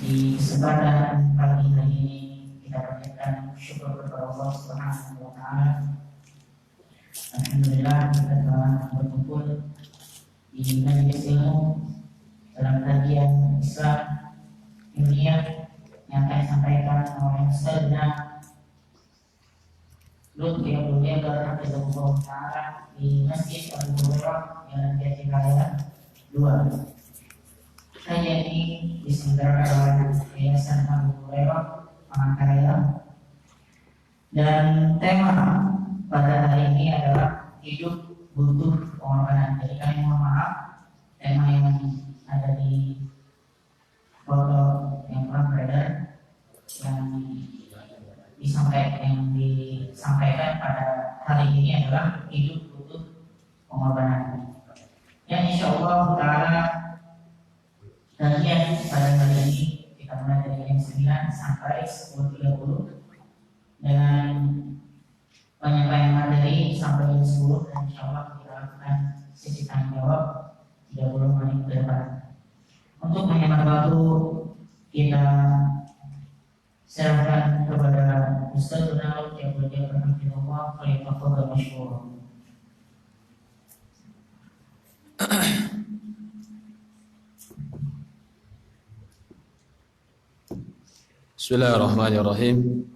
Di kesempatan pagi hari ini kita panjatkan syukur kepada Allah Subhanahu wa taala. Alhamdulillah kita telah berkumpul di majelis ilmu dalam kajian Islam ilmiah yang akan disampaikan oleh Ustazna Lutfi Abdul Jabar Hafizahullah Ta'ala di Masjid Abu Hurairah yang Jati Raya 2. Kajian ini diselenggarakan oleh Yayasan Abu Hurairah Mangkaraya, dan tema pada hari ini adalah hidup butuh pengorbanan. Jadi kami mohon maaf, tema yang ada di foto yang pernah beredar yang disampaikan pada hari ini adalah hidup butuh pengorbanan. Yang insya Allah Ta'ala kajian pada hari ini kita mulai dari jam 9 sampai 10.30 dengan penyampaian materi sampai jam 10, dan insya Allah kita lakukan sesi tanya jawab 30 menit ke depan. Untuk menghemat waktu kita serahkan kepada Ustaz Ronald yang berjaga Alhamdulillah Khalifah Masyhur. Bismillahirrahmanirrahim.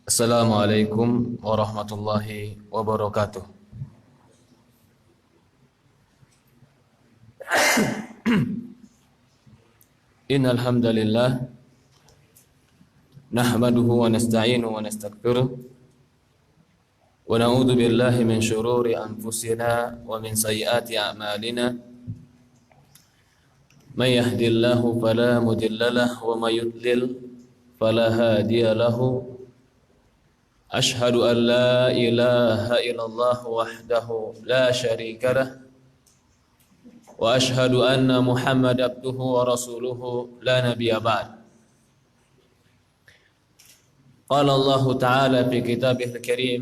Assalamualaikum warahmatullahi wabarakatuh. Innal hamdalillah nahmaduhu wa nasta'inuhu wa nastaghfiruh wa na'udzu billahi min shururi anfusina wa min sayyiati a'malina. May yahdihillahu fala mudilla lahu wa may yudlil fala hadiya lahu. Ashhadu an la ilaha illallah wahdahu la syarika lah wa ashhadu anna Muhammad abduhu wa rasuluhu la nabiyya ba'd. Qala Allah ta'ala fi kitabihil karim,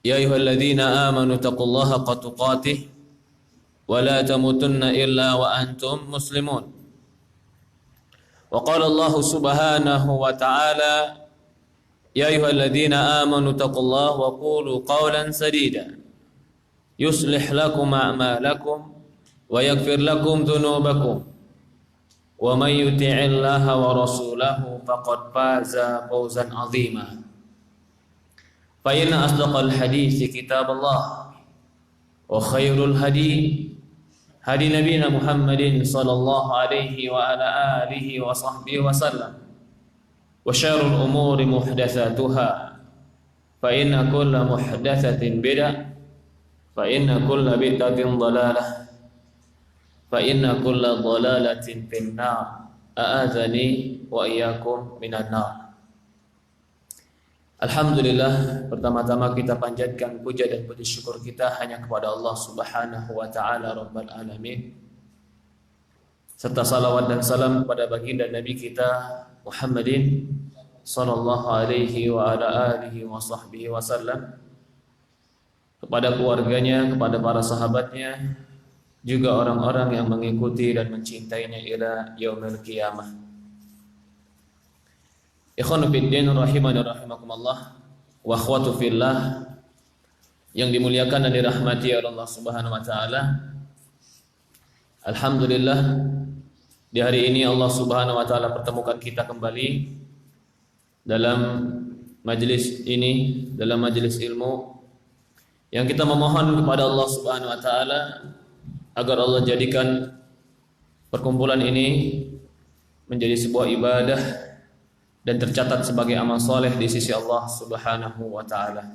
ya ayyuhalladzina amanu taqullaha haqqa tuqatih wa la tamutunna illa wa antum muslimun. Wa qala Allah subhanahu wa ta'ala, ya ayyuhalladzina amanu taqullaha wa qulu qawlan sadida yuslih lakum a'malakum wa yaghfir lakum dhunubakum wa may yuti'illaha wa rasulahu faqad faza fawzan 'azima. Fa inna asdaqal hadithi kitabullah wa khairul hadi hadi nabiyina Muhammadin sallallahu alaihi wa ala alihi wa sahbihi wa sallam, wa syarrul umuri muhdatsatuha, fa inna kulla muhdatsatin bid'ah, fa inna kulla bid'atin dhalalah, fa inna kulla dhalalatin finnar. A'adzani wa iyyakum minan nar. Alhamdulillah, pertama-tama kita panjatkan puja dan puji syukur kita hanya kepada Allah Subhanahu wa taala Rabbul alamin, serta salawat dan salam kepada baginda Nabi kita Muhammadin sallallahu alaihi wa ala alihi wa sahbihi wasallam, kepada keluarganya, kepada para sahabatnya, juga orang-orang yang mengikuti dan mencintainya ila yaumil qiyamah. Ikhwanu fiddin rahimani rahimakumullah wa akhwatu fillah yang dimuliakan dan dirahmati oleh Allah Subhanahu wa taala. Alhamdulillah, di hari ini Allah Subhanahu wa taala pertemukan kita kembali dalam majelis ini, dalam majelis ilmu, yang kita memohon kepada Allah Subhanahu wa taala agar Allah jadikan perkumpulan ini menjadi sebuah ibadah dan tercatat sebagai amal soleh di sisi Allah Subhanahu wa taala.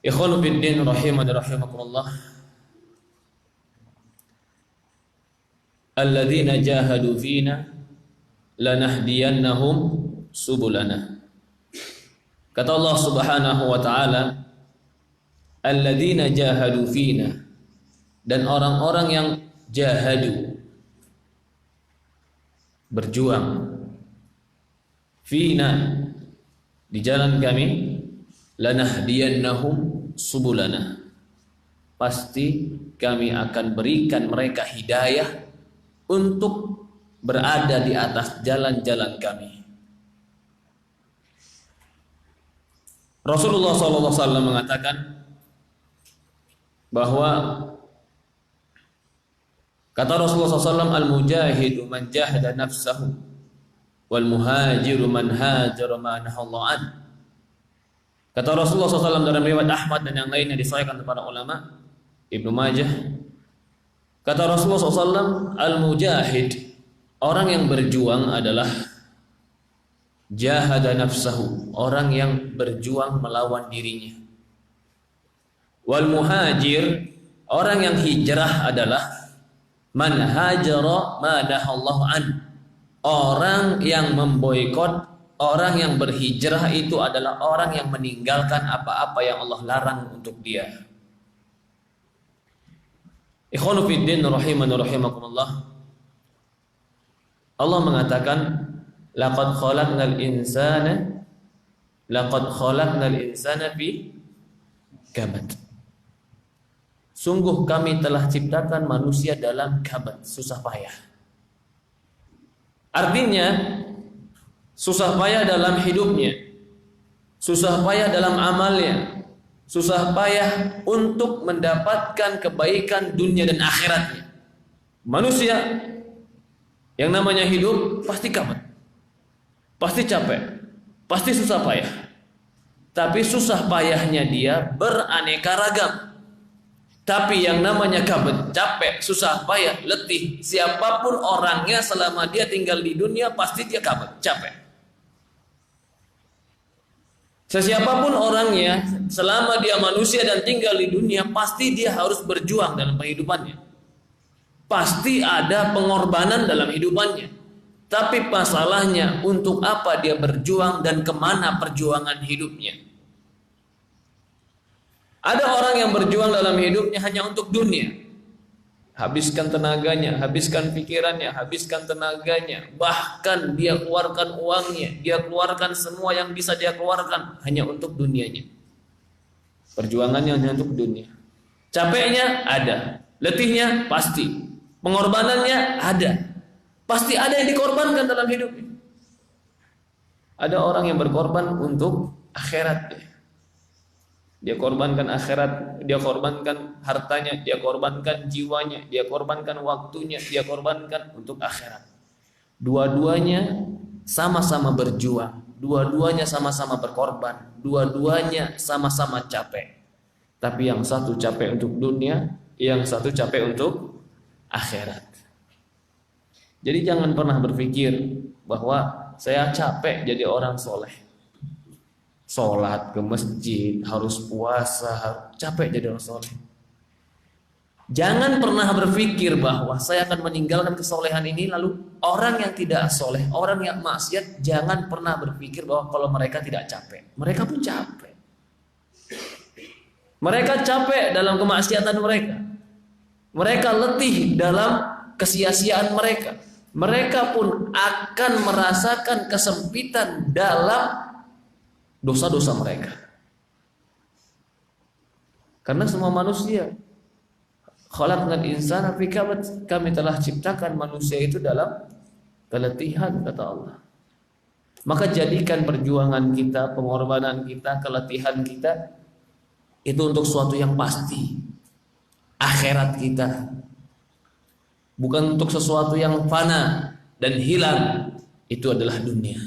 Ikhwanu fiddin rahimani rahimakumullah, alladzina jahadu fina lanahdiyannahum subulana. Kata Allah Subhanahu wa taala, alladzina jahadu fina, dan orang-orang yang jahadu, berjuang, fina, di jalan kami, lanahdiyannahum subulana, pasti kami akan berikan mereka hidayah untuk berada di atas jalan-jalan kami. Rasulullah SAW mengatakan bahwa kata Rasulullah SAW, al-mujahidu man jahada nafsahu wal muhajiru man hajara ma nahallahu an. Kata Rasulullah SAW dalam riwayat Ahmad dan yang lainnya disahihkan kepada ulama Ibnu Majah. Kata Rasulullah SAW, al-mujahid, orang yang berjuang adalah jahada nafsahu, orang yang berjuang melawan dirinya. Wal muhajir, orang yang hijrah adalah man hajara ma nahallahu an, orang yang memboikot, orang yang berhijrah itu adalah orang yang meninggalkan apa-apa yang Allah larang untuk dia. Ikhwanu fiddin rahimani rahimakumullah. Allah mengatakan laqad khalaqnal insana fi kabad. Sungguh kami telah ciptakan manusia dalam kabad, susah payah. Artinya susah payah dalam hidupnya, susah payah dalam amalnya, susah payah untuk mendapatkan kebaikan dunia dan akhiratnya. Manusia yang namanya hidup pasti kabad, pasti capek, pasti susah payah. Tapi susah payahnya dia beraneka ragam. Tapi yang namanya kabad, capek, susah payah, letih, siapapun orangnya selama dia tinggal di dunia pasti dia kabad, capek. Sesiapapun orangnya selama dia manusia dan tinggal di dunia pasti dia harus berjuang dalam kehidupannya. Pasti ada pengorbanan dalam hidupannya. Tapi masalahnya untuk apa dia berjuang dan kemana perjuangan hidupnya. Ada orang yang berjuang dalam hidupnya hanya untuk dunia. Habiskan tenaganya, habiskan pikirannya, habiskan tenaganya. Bahkan dia keluarkan uangnya, dia keluarkan semua yang bisa dia keluarkan hanya untuk dunianya. Perjuangannya hanya untuk dunia. Capeknya ada, letihnya pasti, pengorbanannya ada. Pasti ada yang dikorbankan dalam hidupnya. Ada orang yang berkorban untuk akhirat. Dia korbankan akhirat, dia korbankan hartanya, dia korbankan jiwanya, dia korbankan waktunya, dia korbankan untuk akhirat. Dua-duanya sama-sama berjuang, dua-duanya sama-sama berkorban, dua-duanya sama-sama capek. Tapi yang satu capek untuk dunia, yang satu capek untuk akhirat. Jadi jangan pernah berpikir bahwa saya capek jadi orang soleh. Sholat ke masjid, harus puasa, capek jadi orang soleh. Jangan pernah berpikir bahwa saya akan meninggalkan kesolehan ini lalu orang yang tidak soleh, orang yang maksiat, jangan pernah berpikir bahwa kalau mereka tidak capek. Mereka pun capek. Mereka capek dalam kemaksiatan mereka. Mereka letih dalam kesia-siaan mereka. Mereka pun akan merasakan kesempitan dalam dosa-dosa mereka. Karena semua manusia, khalaqnal insana fi kabad, kami telah ciptakan manusia itu dalam keletihan, kata Allah. Maka jadikan perjuangan kita, pengorbanan kita, keletihan kita itu untuk sesuatu yang pasti. Akhirat kita. Bukan untuk sesuatu yang fana dan hilang. Itu adalah dunia.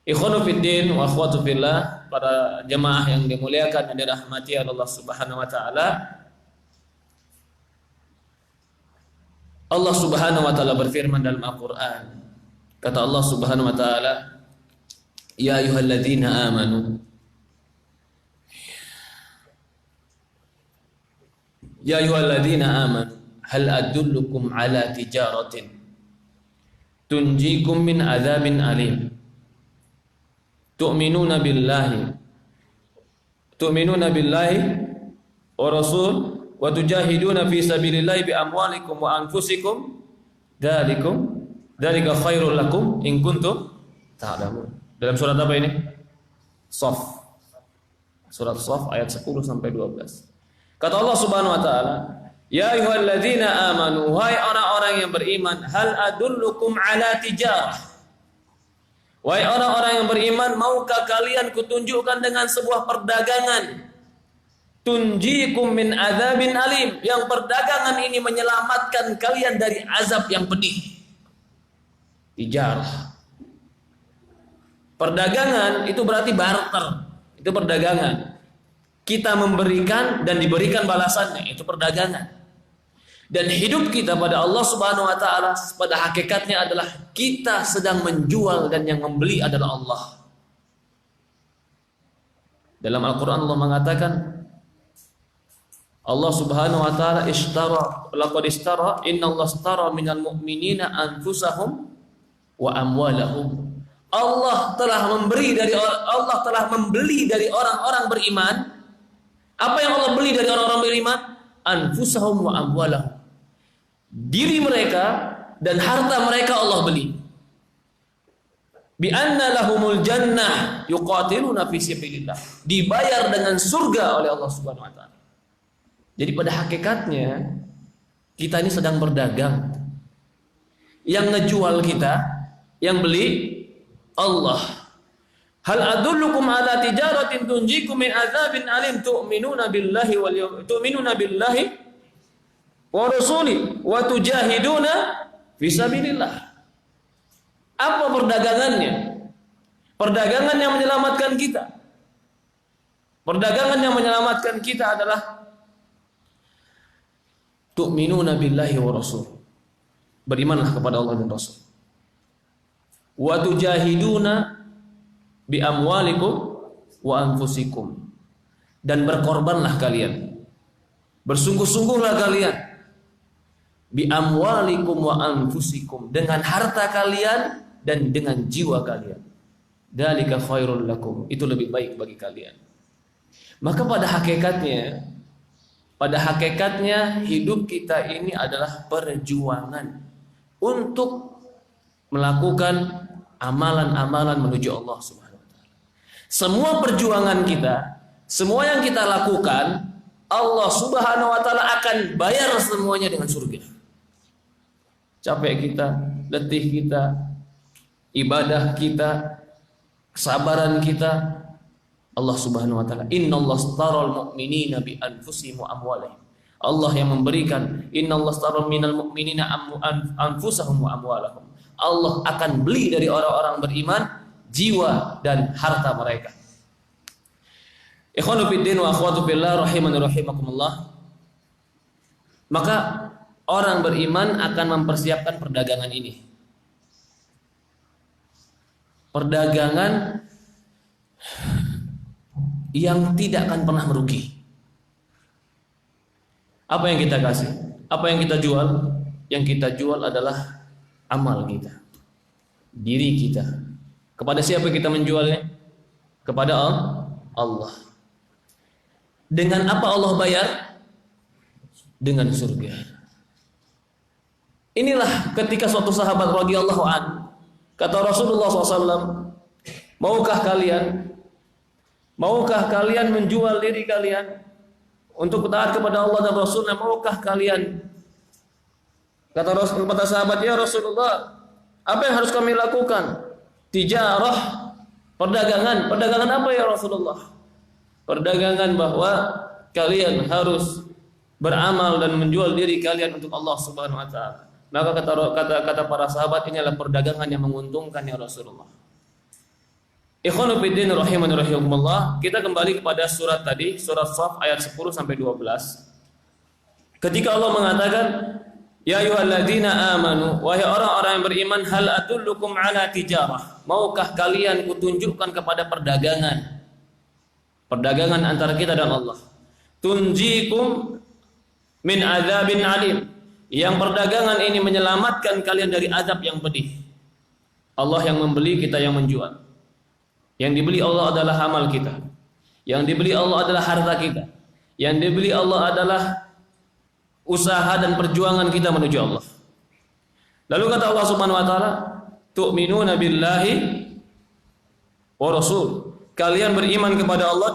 Ikhwanu fiddin wa akhwatu fillah, para jemaah yang dimuliakan dan dirahmati Allah Subhanahu wa taala. Allah Subhanahu wa taala berfirman dalam Al-Qur'an. Kata Allah Subhanahu wa taala, "Ya ayyuhalladzina amanu" Ya ayyuhalladzina amanu hal adullukum ala tijaratin tunjikum min adzabin alim tu'minuna billahi wa rasul wa tujahiduna fi sabilillahi bi amwalikum wa anfusikum dzalika khairul lakum in kuntum ta'lamun. Dalam surat apa ini? Shaf. Surat Shaf ayat 10 sampai 12. Kata Allah Subhanahu wa taala, "Ya ayyuhalladzina amanu, wahai orang-orang yang beriman, hal adullukum ala tijarah." Wahai orang-orang yang beriman, maukah kalian kutunjukkan dengan sebuah perdagangan? Tunjikum min adzabin alim, yang perdagangan ini menyelamatkan kalian dari azab yang pedih. Tijarah. Perdagangan itu berarti barter. Itu perdagangan. Kita memberikan dan diberikan balasannya, itu perdagangan. Dan hidup kita pada Allah Subhanahu wa taala pada hakikatnya adalah kita sedang menjual dan yang membeli adalah Allah. Dalam Al-Qur'an Allah mengatakan, Allah Subhanahu wa taala laqad ishtara innallaha ishtara minal mu'minina anfusahum wa amwalahum. Allah telah membeli dari orang-orang beriman. Apa yang Allah beli dari orang-orang beriman? Anfusahum wa amwalahum. Diri mereka dan harta mereka Allah beli. Bi anna lahumul jannah yuqatiluna fi sabilillah. Dibayar dengan surga oleh Allah Subhanahu wa taala. Jadi pada hakikatnya kita ini sedang berdagang. Yang ngejual kita, yang beli Allah. Hal adullukum ala tijaratin tunjikum min adzabin alim tu'minuna billahi wa rasuli wa tujahiduna fi sabilillah. Apa perdagangannya? Perdagangan yang menyelamatkan kita. Perdagangan yang menyelamatkan kita adalah tu'minuna billahi wa rasul. Berimanlah kepada Allah dan Rasul. Wa tujahiduna bi amwalikum wa anfusikum. Dan berkorbanlah kalian. Bersungguh-sungguhlah kalian. Bi amwalikum wa anfusikum. Dengan harta kalian dan dengan jiwa kalian. Dzalika khairul lakum. Itu lebih baik bagi kalian. Maka pada hakikatnya hidup kita ini adalah perjuangan untuk melakukan amalan-amalan menuju Allah Subhanahu wa taala. Semua perjuangan kita, semua yang kita lakukan, Allah Subhanahu wa taala akan bayar semuanya dengan surga. Capek kita, letih kita, ibadah kita, kesabaran kita, Allah Subhanahu wa taala, innallaha astaral mu'minina bi anfusihim wa amwalihim. Allah yang memberikan, innallaha astaral minal mu'minina anfusahum wa amwalahum. Allah akan beli dari orang-orang beriman jiwa dan harta mereka. Ikhwanu fiddin wa akhwatu fillah rahimani rahimakumullah. Maka orang beriman akan mempersiapkan perdagangan ini. Perdagangan yang tidak akan pernah merugi. Apa yang kita kasih? Apa yang kita jual? Yang kita jual adalah amal kita, diri kita. Kepada siapa kita menjualnya? Kepada Allah. Dengan apa Allah bayar? Dengan surga. Inilah ketika suatu sahabat radhiyallahu an, kata Rasulullah SAW, maukah kalian menjual diri kalian untuk taat kepada Allah dan Rasulnya? Maukah kalian? Kata Rasul kepada sahabat, ya Rasulullah, apa yang harus kami lakukan? Tijarah, perdagangan. Perdagangan apa ya Rasulullah? Perdagangan bahwa kalian harus beramal dan menjual diri kalian untuk Allah Subhanahu wa taala. Maka kata para sahabat, ini adalah perdagangan yang menguntungkan ya Rasulullah. Ikhwanu fiddin rahimani rahimakumullah. Kita kembali kepada surat tadi, surat Shaf ayat 10 sampai 12. Ketika Allah mengatakan, ya ayyuhalladzina amanu, wahai orang-orang yang beriman, hal adullukum ala tijarah. Maukah kalian kutunjukkan kepada perdagangan? Perdagangan antara kita dan Allah. Tunjikum min adzabin alim. Yang perdagangan ini menyelamatkan kalian dari azab yang pedih. Allah yang membeli, kita yang menjual. Yang dibeli Allah adalah amal kita. Yang dibeli Allah adalah harta kita. Yang dibeli Allah adalah usaha dan perjuangan kita menuju Allah. Lalu kata Allah Subhanahu wa taala, tu'minuna billahi wa rasul. Kalian beriman kepada Allah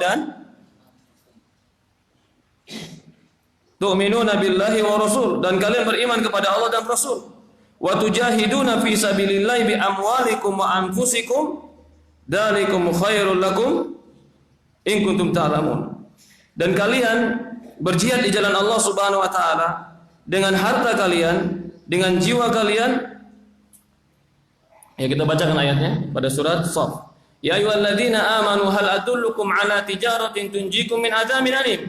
tu'minuna billahi wa rasul, dan kalian beriman kepada Allah dan Rasul. Wa tujahiduna fi sabilillahi bi amwalikum wa anfusikum, dzalikum khairul lakum in kuntum ta'lamun. Dan kalian berjihad di jalan Allah Subhanahu wa taala dengan harta kalian, dengan jiwa kalian. Ya, kita bacakan ayatnya pada surat Shaf. Ya ayyuhalladzina amanu hal adullukum ala tijaratin tunjikum min adzamin alim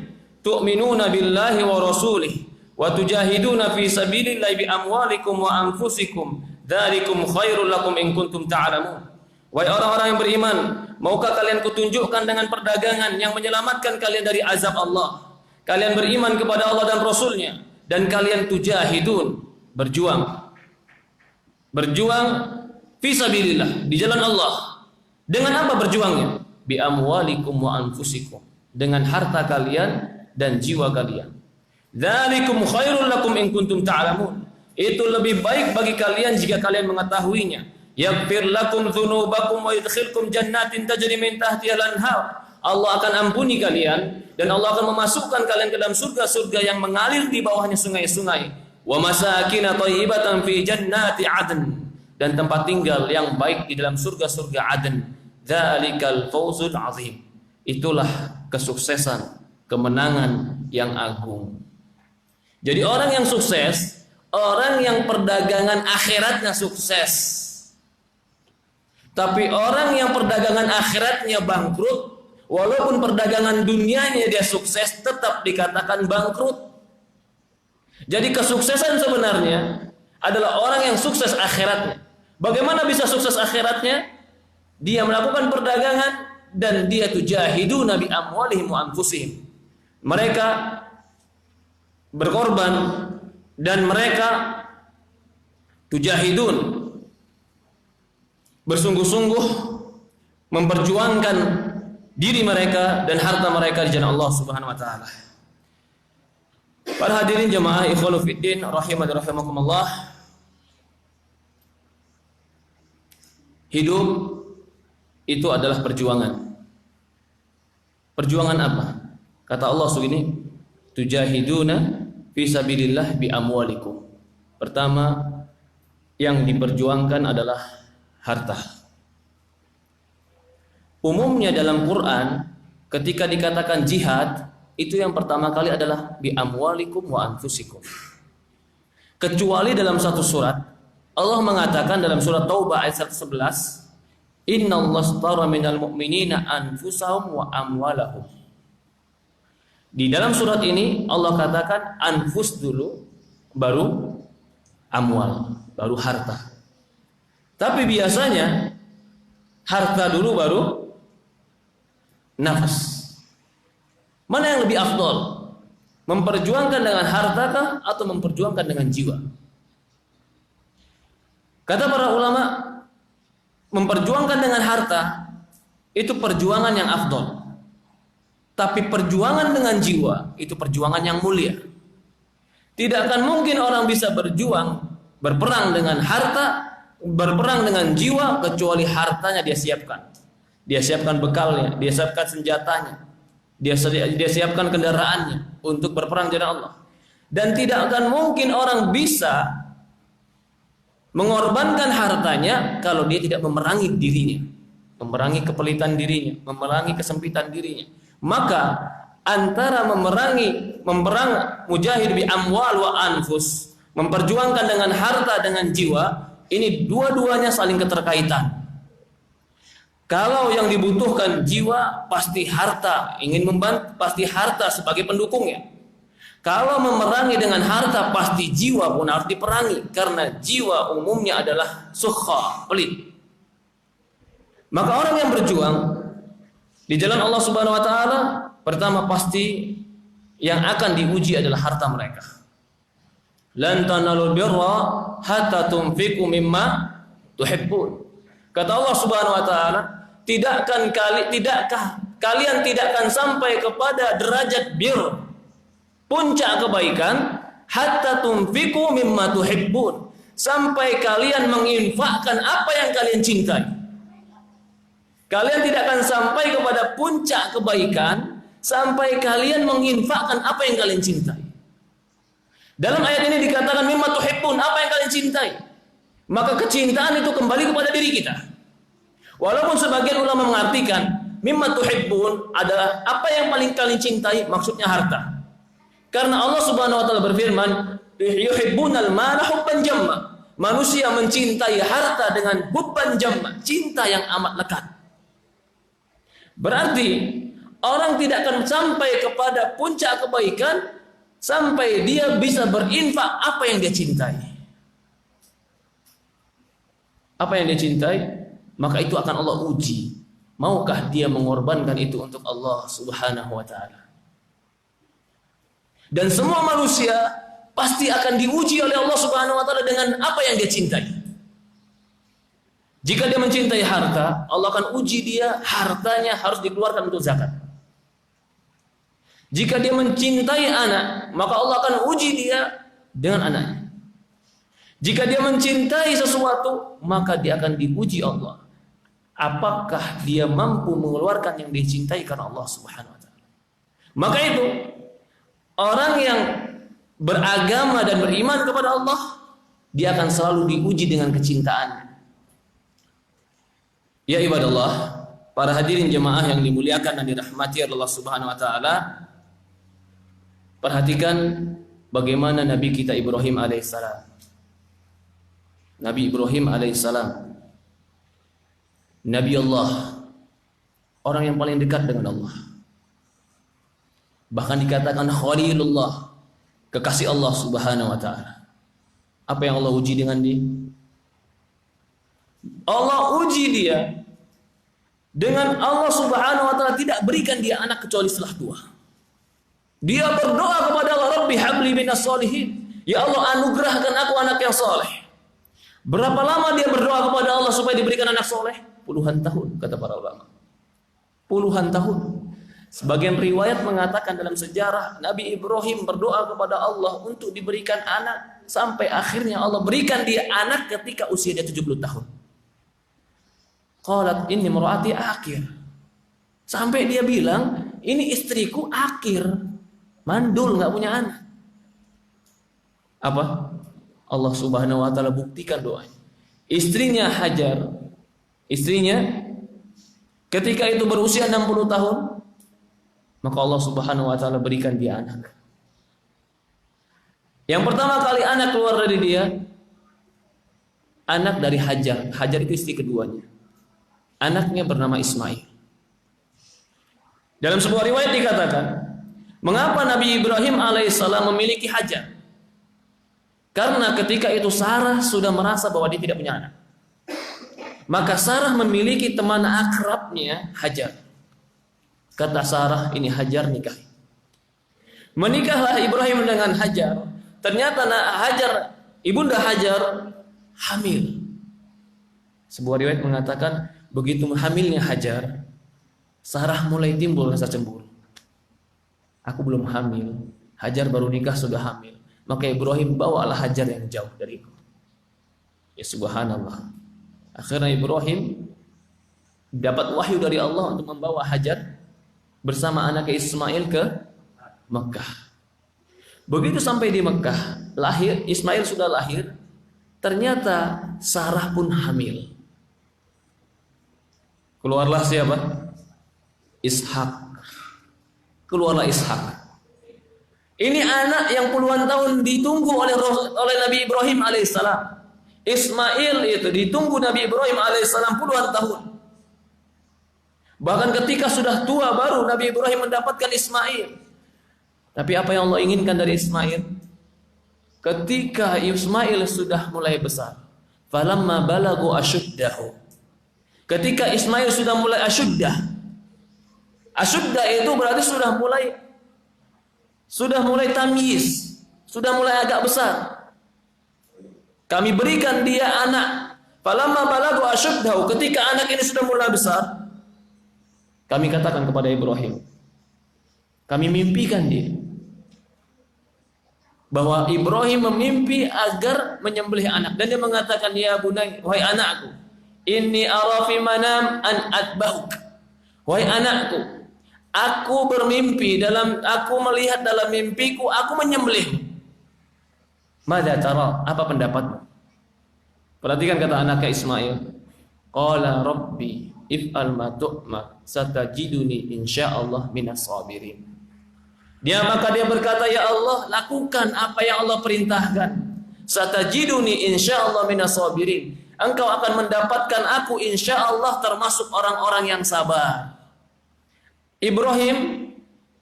tu'minuna billahi wa rasulih wa tujahiduna fi sabilillahi bi amwalikum wa anfusikum dzalikum khairul lakum in kuntum ta'lamun. Wahai orang-orang yang beriman, maukah kalian kutunjukkan dengan perdagangan yang menyelamatkan kalian dari azab Allah? Kalian beriman kepada Allah dan Rasulnya, dan kalian tujahidun, berjuang fi sabilillah, di jalan Allah. Dengan apa berjuangnya? Bi amwalikum wa anfusikum, dengan harta kalian dan jiwa kalian. Dzalikum khairul lakum in kuntum ta'lamun. Itu lebih baik bagi kalian jika kalian mengetahuinya. Yaghfir lakum dzunubakum wa yudkhilkum jannatin tajri min tahtiha al-anhar. Allah akan ampuni kalian dan Allah akan memasukkan kalian ke dalam surga-surga yang mengalir di bawahnya sungai-sungai. Wa masakin thayyibatan fi jannati adn, dan tempat tinggal yang baik di dalam surga-surga Aden. Dzalikal fawzul azim. Itulah kesuksesan, kemenangan yang agung. Jadi orang yang sukses, orang yang perdagangan akhiratnya sukses. Tapi orang yang perdagangan akhiratnya bangkrut, walaupun perdagangan dunianya dia sukses, tetap dikatakan bangkrut. Jadi kesuksesan sebenarnya adalah orang yang sukses akhiratnya. Bagaimana bisa sukses akhiratnya? Dia melakukan perdagangan dan dia tujahiduna bi amwalihim wa anfusihim. Mereka berkorban dan mereka tujahidun, bersungguh-sungguh memperjuangkan diri mereka dan harta mereka di jalan Allah Subhanahu wa taala. Para hadirin jemaah ikhwanu fiddin rahimani rahimakumullah. Hidup itu adalah perjuangan. Perjuangan apa? Kata Allah begini, tujahiduna fi sabilillah bi amwalikum. Pertama yang diperjuangkan adalah harta. Umumnya dalam Quran ketika dikatakan jihad, itu yang pertama kali adalah bi amwalikum wa anfusikum. Kecuali dalam satu surat Allah mengatakan dalam surat Taubah ayat 111, innallaha ashtara minal mu'minina anfusahum wa amwalahum. Di dalam surat ini Allah katakan anfus dulu, baru amwal, baru harta. Tapi biasanya harta dulu baru nafas. Mana yang lebih afdol? Memperjuangkan dengan harta kah atau memperjuangkan dengan jiwa? Kata para ulama, memperjuangkan dengan harta itu perjuangan yang afdol. Tapi perjuangan dengan jiwa itu perjuangan yang mulia. Tidak akan mungkin orang bisa berperang dengan harta, berperang dengan jiwa, kecuali hartanya dia siapkan. Dia siapkan bekalnya, dia siapkan senjatanya, dia siapkan kendaraannya untuk berperang di jalan Allah. Dan tidak akan mungkin orang bisa mengorbankan hartanya kalau dia tidak memerangi dirinya, memerangi kepelitan dirinya, memerangi kesempitan dirinya. Maka antara memperang mujahid bi amwal wa anfus, memperjuangkan dengan harta dengan jiwa, ini dua-duanya saling keterkaitan. Kalau yang dibutuhkan jiwa, pasti harta ingin membantu, pasti harta sebagai pendukungnya. Kalau memerangi dengan harta, pasti jiwa pun harus diperangi, karena jiwa umumnya adalah sukha, pelit. Maka orang yang berjuang di jalan Allah Subhanahu wa taala, pertama pasti yang akan diuji adalah harta mereka. Lan tanalul birra hatta tunfiqu mimma tuhibbun. Kata Allah Subhanahu wa taala, tidakkah kalian tidak akan sampai kepada derajat bir, puncak kebaikan, hatta tunfiqu mimma tuhibbun, sampai kalian menginfakkan apa yang kalian cintai. Kalian tidak akan sampai kepada puncak kebaikan sampai kalian menginfakkan apa yang kalian cintai. Dalam ayat ini dikatakan mimma tuhibbun, apa yang kalian cintai. Maka kecintaan itu kembali kepada diri kita. Walaupun sebagian ulama mengartikan mimma tuhibbun adalah apa yang paling kalian cintai, maksudnya harta. Karena Allah Subhanahu wa taala berfirman, yuhibbunal mala hubban jamma. Manusia mencintai harta dengan hubban jamma, cinta yang amat lekat. Berarti orang tidak akan sampai kepada puncak kebaikan sampai dia bisa berinfak apa yang dia cintai. Apa yang dia cintai, maka itu akan Allah uji. Maukah dia mengorbankan itu untuk Allah Subhanahu wa taala? Dan semua manusia pasti akan diuji oleh Allah Subhanahu wa taala dengan apa yang dia cintai. Jika dia mencintai harta, Allah akan uji dia, hartanya harus dikeluarkan untuk zakat. Jika dia mencintai anak, maka Allah akan uji dia dengan anaknya. Jika dia mencintai sesuatu, maka dia akan diuji Allah. Apakah dia mampu mengeluarkan yang dicintai karena Allah Subhanahu wa taala? Maka itu orang yang beragama dan beriman kepada Allah, dia akan selalu diuji dengan kecintaan. Ya ibadallah, para hadirin jemaah yang dimuliakan dan dirahmati Allah Subhanahu wa taala, perhatikan bagaimana Nabi kita Ibrahim alaihissalam. Nabi Ibrahim alaihissalam, Nabi Allah, orang yang paling dekat dengan Allah. Bahkan dikatakan Khalilullah, kekasih Allah Subhanahu wa taala. Apa yang Allah uji dengan dia? Allah uji dia dengan Allah Subhanahu wa taala tidak berikan dia anak kecuali setelah tua. Dia berdoa kepada Allah, Rabbi habli minas solihin. Ya Allah, anugerahkan aku anak yang soleh. Berapa lama dia berdoa kepada Allah supaya diberikan anak soleh? Puluhan tahun, kata para ulama. Puluhan tahun. Sebagian riwayat mengatakan dalam sejarah Nabi Ibrahim berdoa kepada Allah untuk diberikan anak sampai akhirnya Allah berikan dia anak ketika usia dia 70 tahun. Qalat inni imraati akhir. Sampai dia bilang, ini istriku akhir. Mandul, enggak punya anak. Apa? Allah Subhanahu wa taala buktikan doanya. Istrinya Hajar, istrinya ketika itu berusia 60 tahun, maka Allah Subhanahu wa taala berikan dia anak. Yang pertama kali anak keluar dari dia, anak dari Hajar. Hajar itu istri keduanya. Anaknya bernama Ismail. Dalam sebuah riwayat dikatakan, mengapa Nabi Ibrahim alaihissalam memiliki Hajar? Karena ketika itu Sarah sudah merasa bahwa dia tidak punya anak. Maka Sarah memiliki teman akrabnya Hajar. Kata Sarah, ini Hajar nikahi. Menikahlah Ibrahim dengan Hajar. Ternyata Hajar, ibunda Hajar hamil. Sebuah riwayat mengatakan begitu hamilnya Hajar, Sarah mulai timbul rasa cemburu. Aku belum hamil, Hajar baru nikah sudah hamil. Maka Ibrahim bawalah Hajar yang jauh dariku. Ya subhanallah. Akhirnya Ibrahim dapat wahyu dari Allah untuk membawa Hajar bersama anaknya Ismail ke Mekah. Begitu sampai di Mekah, lahir Ismail sudah lahir, ternyata Sarah pun hamil. Keluarlah siapa? Ishak. Keluarlah Ishak. Ini anak yang puluhan tahun ditunggu oleh Nabi Ibrahim alaihissalam. Ismail itu ditunggu Nabi Ibrahim alaihissalam puluhan tahun. Bahkan ketika sudah tua baru Nabi Ibrahim mendapatkan Ismail. Tapi apa yang Allah inginkan dari Ismail? Ketika Ismail sudah mulai besar, falamma balagu ashuddahu. Ketika Ismail sudah mulai asyuddah. Asyuddah itu berarti sudah mulai tamyiz, sudah mulai agak besar. Kami berikan dia anak. Falamma balagu ashuddahu, ketika anak ini sudah mulai besar, kami katakan kepada Ibrahim, kami mimpikan dia bahwa Ibrahim memimpi agar menyembelih anak, dan dia mengatakan, ya bunai, wahai anakku, inni ara fi manam an atbahuk. Wahai anakku, aku bermimpi aku melihat dalam mimpiku aku menyembelih. Madza tara? Apa pendapatmu? Perhatikan kata anaknya Ismail. Qala rabbi if'al ma tu'mar satajiduni insyaallah minas sabirin. Maka dia berkata, ya Allah, lakukan apa yang Allah perintahkan. Satajiduni insyaallah minas sabirin. Engkau akan mendapatkan aku insyaallah termasuk orang-orang yang sabar. Ibrahim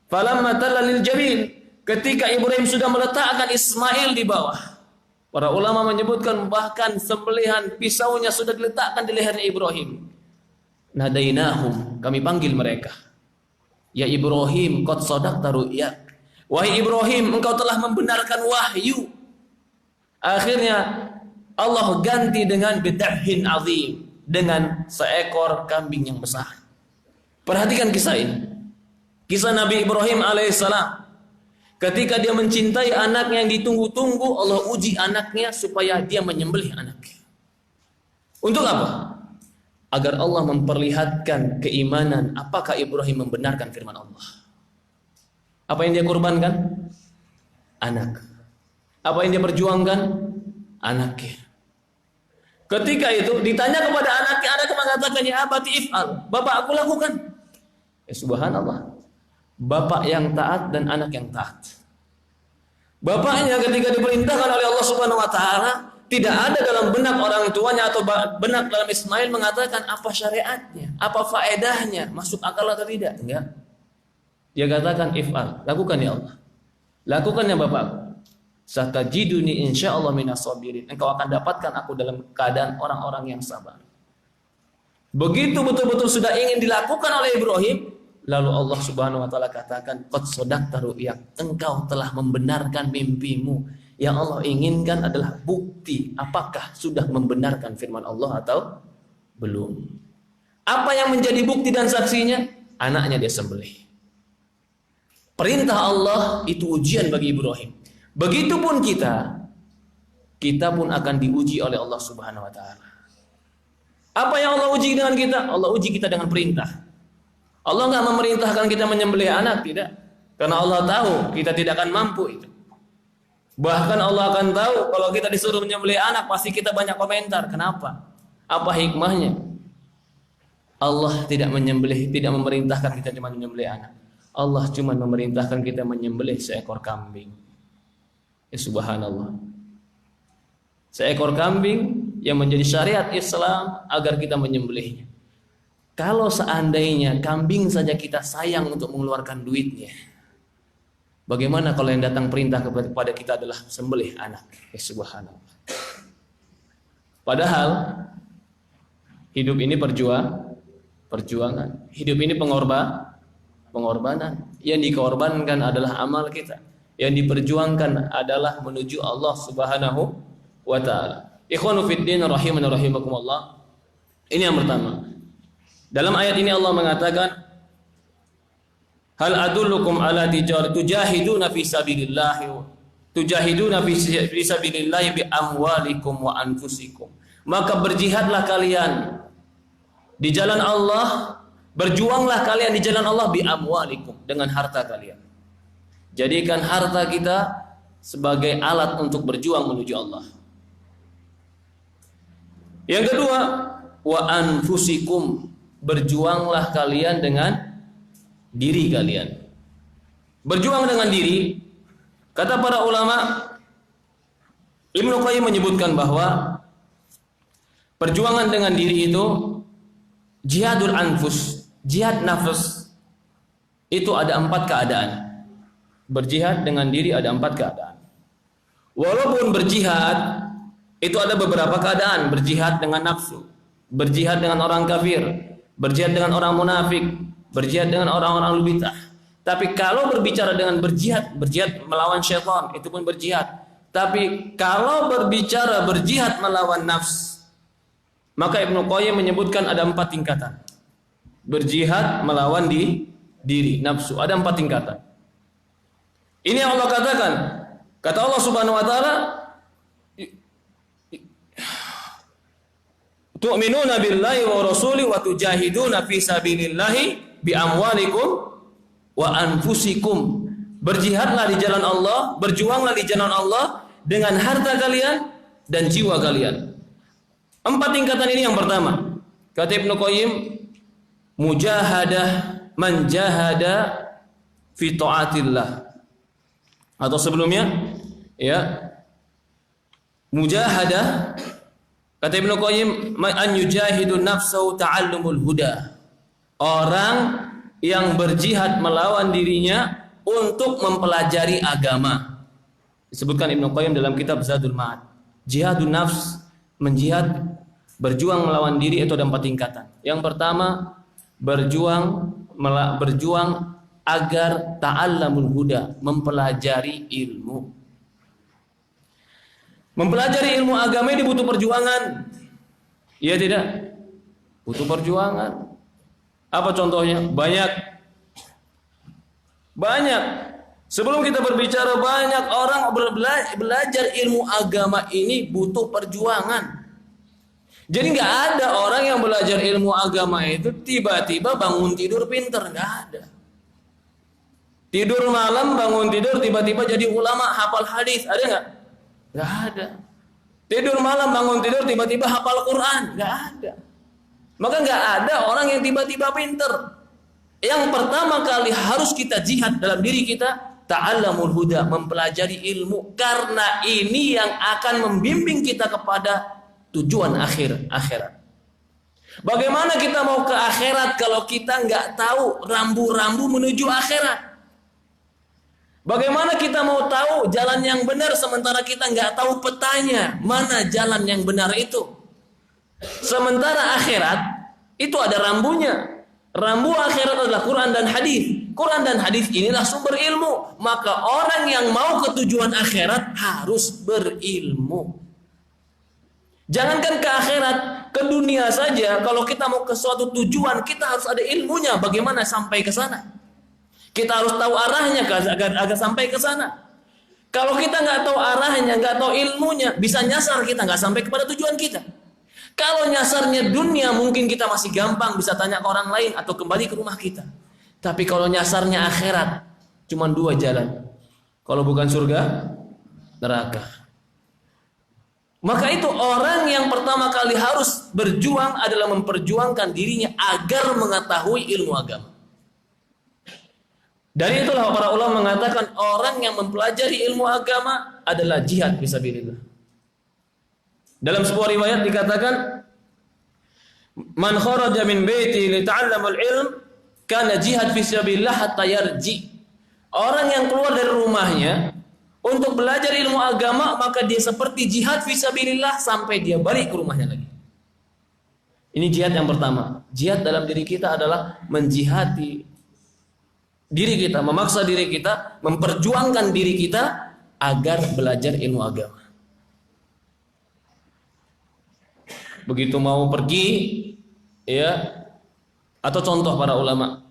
falamma tallalil jabin, ketika Ibrahim sudah meletakkan Ismail di bawah, para ulama menyebutkan bahkan sembelihan pisaunya sudah diletakkan di lehernya Ibrahim. Nadainahum, kami panggil mereka. Ya Ibrahim, qad sadaqta ru'yak. Wahai Ibrahim, engkau telah membenarkan wahyu. Akhirnya Allah ganti dengan bid'ahin azim, dengan seekor kambing yang besar. Perhatikan kisah ini. Kisah Nabi Ibrahim alaihissalam. Ketika dia mencintai anaknya yang ditunggu-tunggu, Allah uji anaknya supaya dia menyembelih anaknya. Untuk apa? Agar Allah memperlihatkan keimanan apakah Ibrahim membenarkan firman Allah. Apa yang dia korbankan? Anak. Apa yang dia perjuangkan? Anaknya. Ketika itu ditanya kepada anaknya, anaknya mengatakan, ya abati if'al, bapak aku lakukan. Ya subhanallah. Bapak yang taat dan anak yang taat. Bapaknya ketika diperintahkan oleh Allah Subhanahu wa taala, tidak ada dalam benak orang tuanya atau benak dalam Ismail mengatakan apa syariatnya, apa faedahnya, masuk akal atau tidak. Enggak. Dia katakan if'al, lakukan ya Allah. Lakukan ya Bapakku. Satajiduni insyaallah minas sabirin. Engkau akan dapatkan aku dalam keadaan orang-orang yang sabar. Begitu betul-betul sudah ingin dilakukan oleh Ibrahim, lalu Allah Subhanahu wa taala katakan, qad sadaqta ru'yak. Engkau telah membenarkan mimpimu. Yang Allah inginkan adalah bukti apakah sudah membenarkan firman Allah atau belum. Apa yang menjadi bukti dan saksinya? Anaknya dia sembelih. Perintah Allah itu ujian bagi Ibrahim. Begitupun kita pun akan diuji oleh Allah Subhanahu wa taala. Apa yang Allah uji dengan kita? Allah uji kita dengan perintah. Allah enggak memerintahkan kita menyembelih anak, tidak. Karena Allah tahu kita tidak akan mampu itu. Bahkan Allah akan tahu kalau kita disuruh menyembelih anak pasti kita banyak komentar. Kenapa? Apa hikmahnya? Allah tidak menyembelih, tidak memerintahkan kita cuma menyembelih anak. Allah cuma memerintahkan kita menyembelih seekor kambing. Ya subhanallah. Seekor kambing yang menjadi syariat Islam agar kita menyembelihnya. Kalau seandainya kambing saja kita sayang untuk mengeluarkan duitnya, bagaimana kalau yang datang perintah kepada kita adalah sembelih anak? Ya subhanallah. Padahal hidup ini perjuangan. Hidup ini pengorbanan. Yang dikorbankan adalah amal kita. Yang diperjuangkan adalah menuju Allah Subhanahu wa taala. Ikhwanu fid din rahimana rahimakumullah. Ini yang pertama. Dalam ayat ini Allah mengatakan, hal adullukum ala tujahiduna fi sabilillah bi amwalikum wa anfusikum. Maka berjihadlah kalian di jalan Allah, berjuanglah kalian di jalan Allah bi amwalikum, dengan harta kalian. Jadikan harta kita sebagai alat untuk berjuang menuju Allah. Yang kedua, wa anfusikum, berjuanglah kalian dengan diri kalian. Berjuang dengan diri, kata para ulama, Ibnu Qayyim menyebutkan bahwa perjuangan dengan diri itu jihadul anfus, jihad nafs. Itu ada 4 keadaan. Berjihad dengan diri ada 4 keadaan. Walaupun berjihad itu ada beberapa keadaan. Berjihad dengan nafsu, berjihad dengan orang kafir, berjihad dengan orang munafik, berjihad dengan orang-orang bidah. Tapi kalau berbicara dengan berjihad melawan syaitan, itu pun berjihad. Tapi kalau berbicara berjihad melawan nafs, maka Ibnu Qayyim menyebutkan ada 4 tingkatan. Berjihad melawan diri, nafsu, ada 4 tingkatan. Ini yang Allah katakan. Kata Allah Subhanahu wa taala, tu'minuna billahi wa rasuli wa tujahiduna fi sabilillahi bi amwalikum wa anfusikum. Berjihadlah di jalan Allah, berjuanglah di jalan Allah dengan harta kalian dan jiwa kalian. 4 tingkatan ini yang pertama. Kata Ibnu Qayyim, mujahadah man jahada fi taatillah. Atau sebelumnya, ya, mujahadah, kata Ibnu Qayyim, an yujahidu nafsahu ta'allumul huda. Orang yang berjihad melawan dirinya untuk mempelajari agama. Disebutkan Ibnu Qayyim dalam kitab Zadul Ma'ad. Jihadun nafs, menjihad, berjuang melawan diri itu ada 4 tingkatan. Yang pertama, berjuang agar ta'allamul huda, mempelajari ilmu. Mempelajari ilmu agama ini butuh perjuangan. Iya tidak? Butuh perjuangan. Apa contohnya? Banyak. Sebelum kita berbicara, banyak orang belajar ilmu agama ini butuh perjuangan. Jadi nggak ada orang yang belajar ilmu agama itu tiba-tiba bangun tidur pinter, nggak ada. Tidur malam, bangun tidur tiba-tiba jadi ulama hafal hadis, ada nggak? Nggak ada. Tidur malam, bangun tidur tiba-tiba hafal Quran, nggak ada. Maka nggak ada orang yang tiba-tiba pinter. Yang pertama kali harus kita jihad dalam diri kita, ta'allamul huda, mempelajari ilmu, karena ini yang akan membimbing kita kepada tujuan akhirat. Bagaimana kita mau ke akhirat kalau kita nggak tahu rambu-rambu menuju akhirat? Bagaimana kita mau tahu jalan yang benar sementara kita nggak tahu petanya mana jalan yang benar itu? Sementara akhirat itu ada rambunya. Rambu akhirat adalah Quran dan hadis. Quran dan hadis inilah sumber ilmu. Maka orang yang mau ke tujuan akhirat harus berilmu. Jangankan ke akhirat, ke dunia saja. Kalau kita mau ke suatu tujuan, kita harus ada ilmunya. Bagaimana sampai ke sana? Kita harus tahu arahnya agar sampai ke sana. Kalau kita nggak tahu arahnya, nggak tahu ilmunya, bisa nyasar kita, nggak sampai kepada tujuan kita. Kalau nyasarnya dunia, mungkin kita masih gampang bisa tanya ke orang lain atau kembali ke rumah kita. Tapi kalau nyasarnya akhirat, cuma 2 jalan. Kalau bukan surga, neraka. Maka itu orang yang pertama kali harus berjuang adalah memperjuangkan dirinya agar mengetahui ilmu agama. Dari itulah para ulama mengatakan orang yang mempelajari ilmu agama adalah jihad fisabilillah. Dalam sebuah riwayat dikatakan, man kharaja min baiti li ta'allamul ilm kana jihad fisabilillah hatta yarji. Orang yang keluar dari rumahnya untuk belajar ilmu agama, maka dia seperti jihad fisabilillah sampai dia balik ke rumahnya lagi. Ini jihad yang pertama. Jihad dalam diri kita adalah menjihati diri kita, memaksa diri kita, memperjuangkan diri kita agar belajar ilmu agama. Begitu mau pergi, ya, atau contoh para ulama,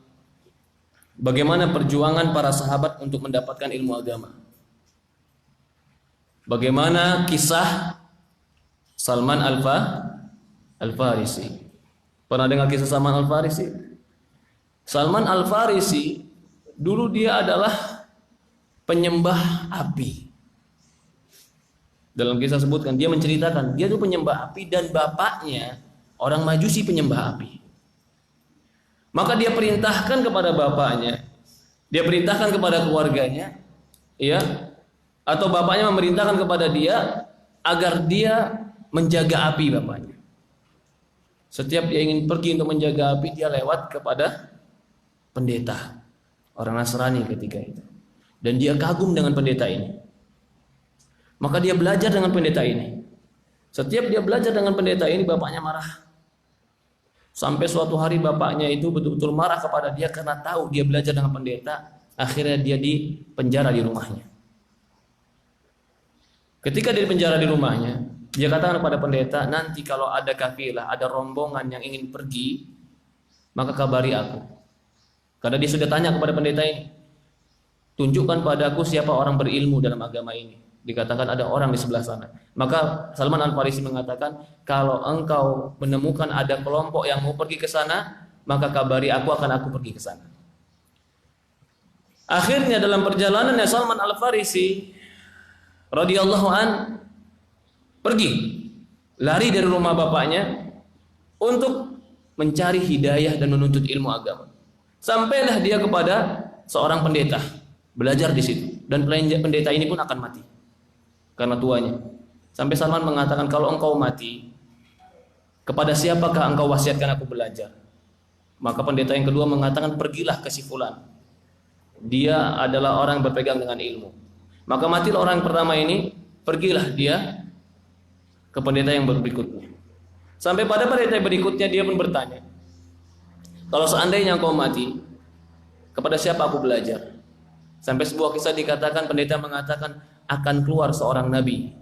bagaimana perjuangan para sahabat untuk mendapatkan ilmu agama. Bagaimana kisah Salman Al-Farisi? Pernah dengar kisah Salman Al-Farisi? Salman Al-Farisi dulu dia adalah penyembah api. Dalam kisah sebutkan, dia menceritakan dia itu penyembah api dan bapaknya orang Majusi penyembah api. Maka dia perintahkan kepada bapaknya, dia perintahkan kepada keluarganya, ya, atau bapaknya memerintahkan kepada dia agar dia menjaga api bapaknya. Setiap dia ingin pergi untuk menjaga api, dia lewat kepada pendeta, orang Nasrani ketika itu. Dan dia kagum dengan pendeta ini. Maka dia belajar dengan pendeta ini. Setiap dia belajar dengan pendeta ini, bapaknya marah. Sampai suatu hari bapaknya itu betul-betul marah kepada dia karena tahu dia belajar dengan pendeta. Akhirnya dia dipenjara di rumahnya. Ketika dia dipenjara di rumahnya, dia katakan kepada pendeta, nanti kalau ada kafilah, ada rombongan yang ingin pergi, maka kabari aku. Karena dia sudah tanya kepada pendeta ini, tunjukkan padaku siapa orang berilmu dalam agama ini. Dikatakan ada orang di sebelah sana. Maka Salman Al-Farisi mengatakan, kalau engkau menemukan ada kelompok yang mau pergi ke sana, maka kabari aku, akan aku pergi ke sana. Akhirnya dalam perjalanannya Salman Al-Farisi radhiyallahu an pergi, lari dari rumah bapaknya untuk mencari hidayah dan menuntut ilmu agama. Sampailah dia kepada seorang pendeta, belajar di situ, dan pendeta ini pun akan mati karena tuanya. Sampai Salman mengatakan, kalau engkau mati, kepada siapakah engkau wasiatkan aku belajar? Maka pendeta yang kedua mengatakan, pergilah ke si fulan, dia adalah orang yang berpegang dengan ilmu. Maka matilah orang pertama ini, pergilah dia ke pendeta yang berikutnya. Sampai pada pendeta berikutnya dia pun bertanya, kalau seandainya engkau mati, kepada siapa aku belajar? Sampai sebuah kisah dikatakan, pendeta mengatakan, akan keluar seorang nabi.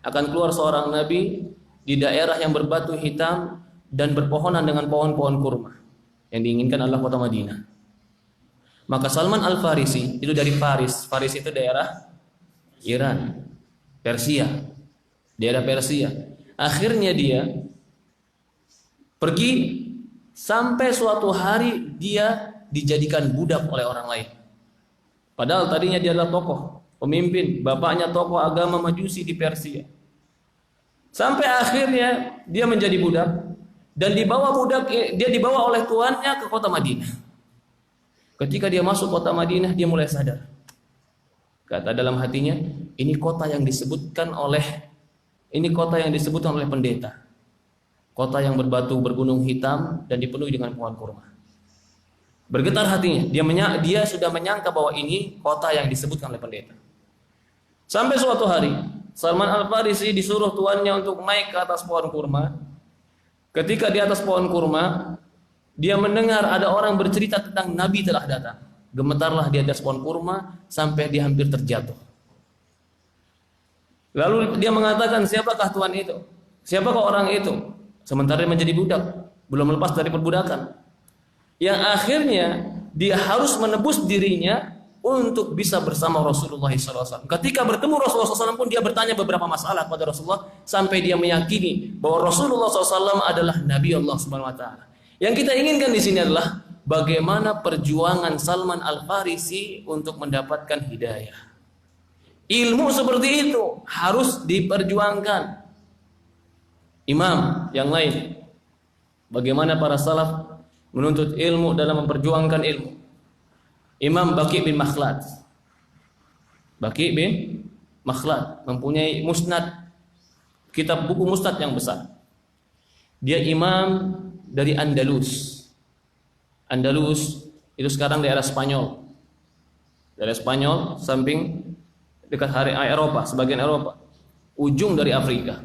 Akan keluar seorang nabi di daerah yang berbatu hitam dan berpohonan dengan pohon-pohon kurma. Yang diinginkan adalah kota Madinah. Maka Salman Al-Farisi itu dari Faris. Faris itu daerah Iran, Persia. Daerah Persia. Akhirnya dia pergi sampai suatu hari dia dijadikan budak oleh orang lain. Padahal tadinya dia adalah tokoh, pemimpin, bapaknya tokoh agama Majusi di Persia. Sampai akhirnya dia menjadi budak dan dia dibawa oleh tuannya ke kota Madinah. Ketika dia masuk kota Madinah, dia mulai sadar. Kata dalam hatinya, ini kota yang disebutkan oleh pendeta. Kota yang berbatu bergunung hitam dan dipenuhi dengan pohon kurma. Bergetar hatinya. Dia sudah menyangka bahwa ini kota yang disebutkan oleh pendeta. Sampai suatu hari, Salman Al-Farisi disuruh tuannya untuk naik ke atas pohon kurma. Ketika di atas pohon kurma, dia mendengar ada orang bercerita tentang Nabi telah datang. Gemetarlah di atas pohon kurma sampai dia hampir terjatuh. Lalu dia mengatakan, siapakah tuan itu? Siapakah orang itu? Sementara dia menjadi budak, belum lepas dari perbudakan. Yang akhirnya dia harus menebus dirinya untuk bisa bersama Rasulullah SAW. Ketika bertemu Rasulullah SAW pun dia bertanya beberapa masalah kepada Rasulullah sampai dia meyakini bahwa Rasulullah SAW adalah Nabi Allah Subhanahu Wa Taala. Yang kita inginkan di sini adalah bagaimana perjuangan Salman Al-Farisi untuk mendapatkan hidayah. Ilmu seperti itu harus diperjuangkan. Imam yang lain, bagaimana para salaf menuntut ilmu dalam memperjuangkan ilmu. Imam Baqi bin Makhlad. Baqi bin Makhlad mempunyai musnad, kitab buku musnad yang besar. Dia imam dari Andalus. Andalus itu sekarang daerah Spanyol. Daerah Spanyol samping dekat Eropa, sebagian Eropa. Ujung dari Afrika.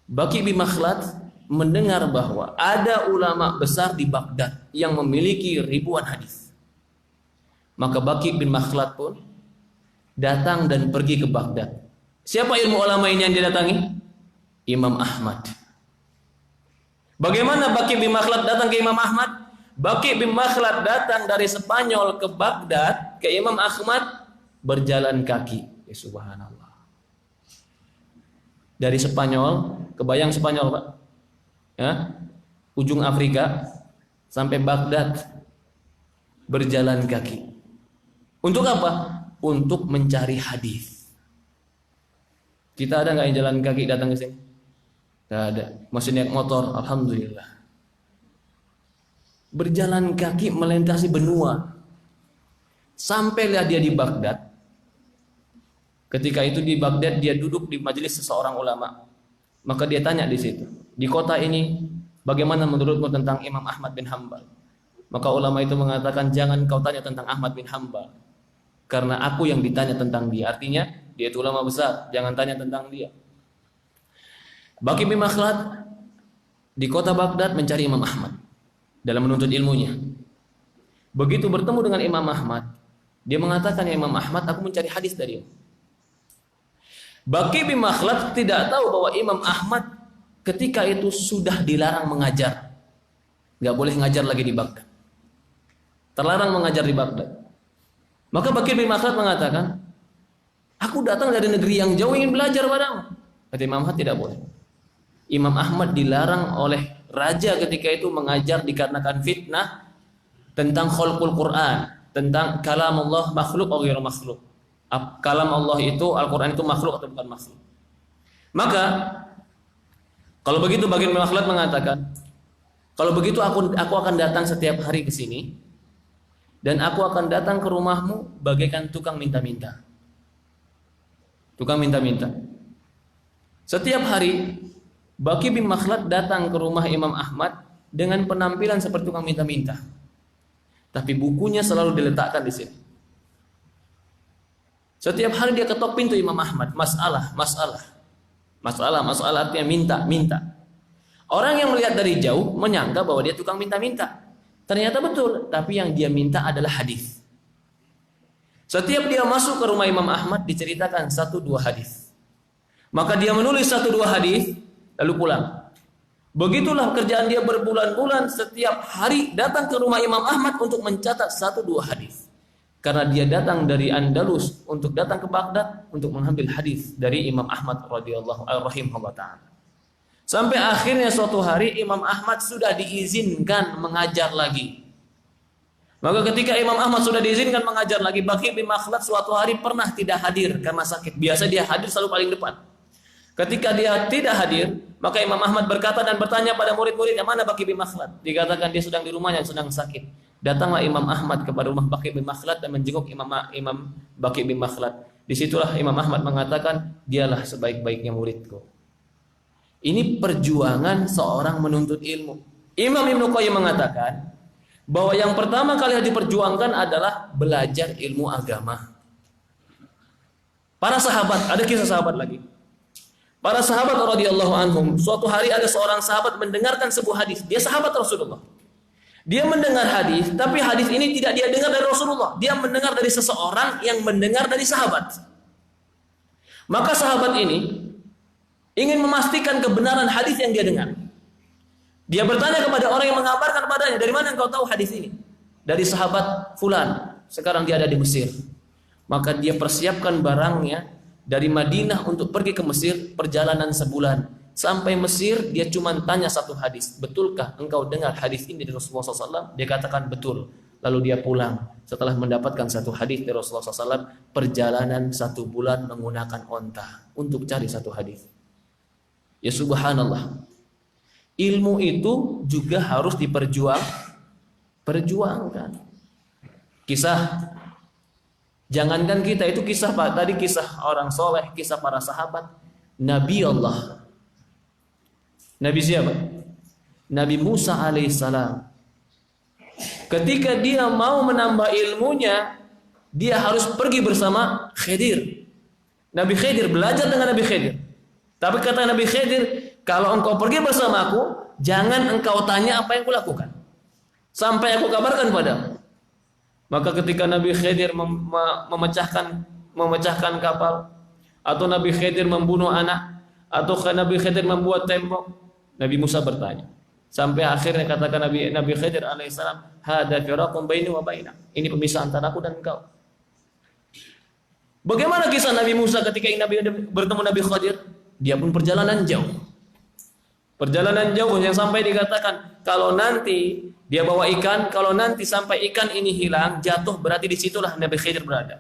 Baqi bin Makhlad mendengar bahwa ada ulama besar di Baghdad yang memiliki ribuan hadis. Maka Baqi bin Makhlad pun datang dan pergi ke Baghdad. Siapa ilmu ulama ini yang didatangi? Imam Ahmad. Bagaimana Baqi bin Makhlad datang ke Imam Ahmad? Baqi bin Makhlad datang dari Spanyol ke Baghdad ke Imam Ahmad berjalan kaki. Ya subhanallah. Dari Spanyol, kebayang Spanyol Pak? Ya, ujung Afrika sampai Baghdad berjalan kaki. Untuk apa? Untuk mencari hadis. Kita ada nggak yang jalan kaki datang ke sini? Nggak ada. Masih naik motor, alhamdulillah. Berjalan kaki melintasi benua. Sampailah dia di Baghdad. Ketika itu di Baghdad dia duduk di majelis seseorang ulama. Maka dia tanya di situ, di kota ini bagaimana menurutmu tentang Imam Ahmad bin Hanbal? Maka ulama itu mengatakan, jangan kau tanya tentang Ahmad bin Hanbal, karena aku yang ditanya tentang dia. Artinya dia itu ulama besar, jangan tanya tentang dia. Baqi bin Makhlad di kota Baghdad mencari Imam Ahmad dalam menuntut ilmunya. Begitu bertemu dengan Imam Ahmad, dia mengatakan, ya Imam Ahmad, aku mencari hadis darimu. Baqi bin Makhlad tidak tahu bahwa Imam Ahmad ketika itu sudah dilarang mengajar. Gak boleh ngajar lagi di Baghdad. Terlarang mengajar di Baghdad. Maka Baqi bin Makhlad mengatakan, aku datang dari negeri yang jauh ingin belajar padamu. Kata Imam Ahmad, tidak boleh. Imam Ahmad dilarang oleh raja ketika itu mengajar dikarenakan fitnah tentang khalqul Quran, tentang kalamullah makhluk atau ghairu makhluk. kalam Allah itu, Al-Quran itu makhluk atau bukan makhluk. Maka kalau begitu bagian makhluk mengatakan, kalau begitu aku akan datang setiap hari ke sini dan aku akan datang ke rumahmu bagaikan tukang minta-minta. Tukang minta-minta. Setiap hari Baqi bin Makhlad datang ke rumah Imam Ahmad dengan penampilan seperti tukang minta-minta. Tapi bukunya selalu diletakkan di sini. Setiap hari dia ketok pintu Imam Ahmad, masalah artinya minta. Orang yang melihat dari jauh menyangka bahwa dia tukang minta-minta. Ternyata betul, tapi yang dia minta adalah hadis. Setiap dia masuk ke rumah Imam Ahmad diceritakan 1-2 hadis. Maka dia menulis 1-2 hadis lalu pulang. Begitulah kerjaan dia berbulan-bulan, setiap hari datang ke rumah Imam Ahmad untuk mencatat 1-2 hadis. Karena dia datang dari Andalus untuk datang ke Baghdad untuk mengambil hadis dari Imam Ahmad radhiyallahu rahimahullah ta'ala. Sampai akhirnya suatu hari Imam Ahmad sudah diizinkan mengajar lagi. Maka ketika Imam Ahmad sudah diizinkan mengajar lagi, Baqi bin Makhlad suatu hari pernah tidak hadir karena sakit. Biasa dia hadir selalu paling depan. Ketika dia tidak hadir, maka Imam Ahmad berkata dan bertanya pada murid-muridnya, mana Baqi bin Makhlad? Dikatakan dia sedang di rumahnya, sedang sakit. Datanglah Imam Ahmad kepada rumah Baqi bin Makhlad dan menjenguk Imam Baqi bin Makhlad. Disitulah Imam Ahmad mengatakan, dialah sebaik-baiknya muridku. Ini perjuangan seorang menuntut ilmu. Imam Ibnu Qayyim mengatakan bahwa yang pertama kali harus diperjuangkan adalah belajar ilmu agama. Para sahabat, ada kisah sahabat lagi. Para sahabat radhiyallahu anhum, suatu hari ada seorang sahabat mendengarkan sebuah hadis. Dia sahabat Rasulullah. Dia mendengar hadis, tapi hadis ini tidak dia dengar dari Rasulullah. Dia mendengar dari seseorang yang mendengar dari sahabat. Maka sahabat ini ingin memastikan kebenaran hadis yang dia dengar. Dia bertanya kepada orang yang mengabarkan padanya, dari mana engkau tahu hadis ini? Dari sahabat fulan, sekarang dia ada di Mesir. Maka dia persiapkan barangnya dari Madinah untuk pergi ke Mesir, perjalanan sebulan. Sampai Mesir, dia cuma tanya satu hadis. Betulkah engkau dengar hadis ini dari Rasulullah SAW? Dia katakan betul. Lalu dia pulang. Setelah mendapatkan satu hadis dari Rasulullah SAW, perjalanan 1 bulan menggunakan onta untuk cari satu hadis. Ya subhanallah. Ilmu itu juga harus perjuangkan. Kisah, jangankan kita, itu kisah tadi kisah orang soleh, kisah para sahabat. Nabi Allah. Nabi siapa? Nabi Musa alaihissalam. Ketika dia mau menambah ilmunya, dia harus pergi bersama Khidir. Nabi Khidir, belajar dengan Nabi Khidir. Tapi kata Nabi Khidir, kalau engkau pergi bersamaku, jangan engkau tanya apa yang kulakukan, sampai aku kabarkan padamu. Maka ketika Nabi Khidir memecahkan kapal, atau Nabi Khidir membunuh anak, atau Nabi Khidir membuat tembok, Nabi Musa bertanya. Sampai akhirnya katakan Nabi Khidir alaihissalam, hada firaqun baini wa bainak. Ini pemisah antara aku dan engkau. Bagaimana kisah Nabi Musa ketika bertemu Nabi Khidir? Dia pun perjalanan jauh. Perjalanan jauh yang sampai dikatakan kalau nanti dia bawa ikan, kalau nanti sampai ikan ini hilang, jatuh, berarti disitulah Nabi Khidir berada.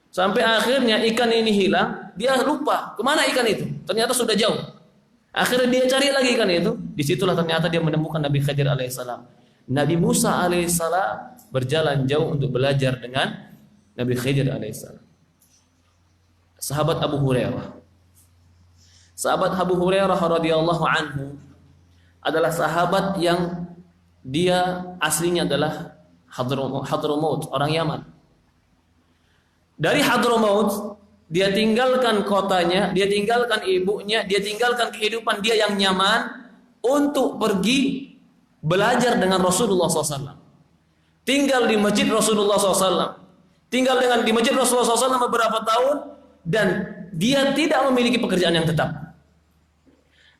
Sampai akhirnya ikan ini hilang, dia lupa kemana ikan itu. Ternyata sudah jauh. Akhirnya dia cari lagi ikan itu. Disitulah ternyata dia menemukan Nabi Khidir alaihissalam. Nabi Musa alaihissalam berjalan jauh untuk belajar dengan Nabi Khidir alaihissalam. Sahabat Abu Hurairah. Sahabat Abu Hurairah radhiyallahu anhu adalah sahabat yang dia aslinya adalah Hadramaut, orang Yaman. Dari Hadramaut dia tinggalkan kotanya, dia tinggalkan ibunya, dia tinggalkan kehidupan dia yang nyaman untuk pergi belajar dengan Rasulullah SAW. Tinggal di masjid Rasulullah SAW. Tinggal di masjid Rasulullah SAW beberapa tahun dan dia tidak memiliki pekerjaan yang tetap.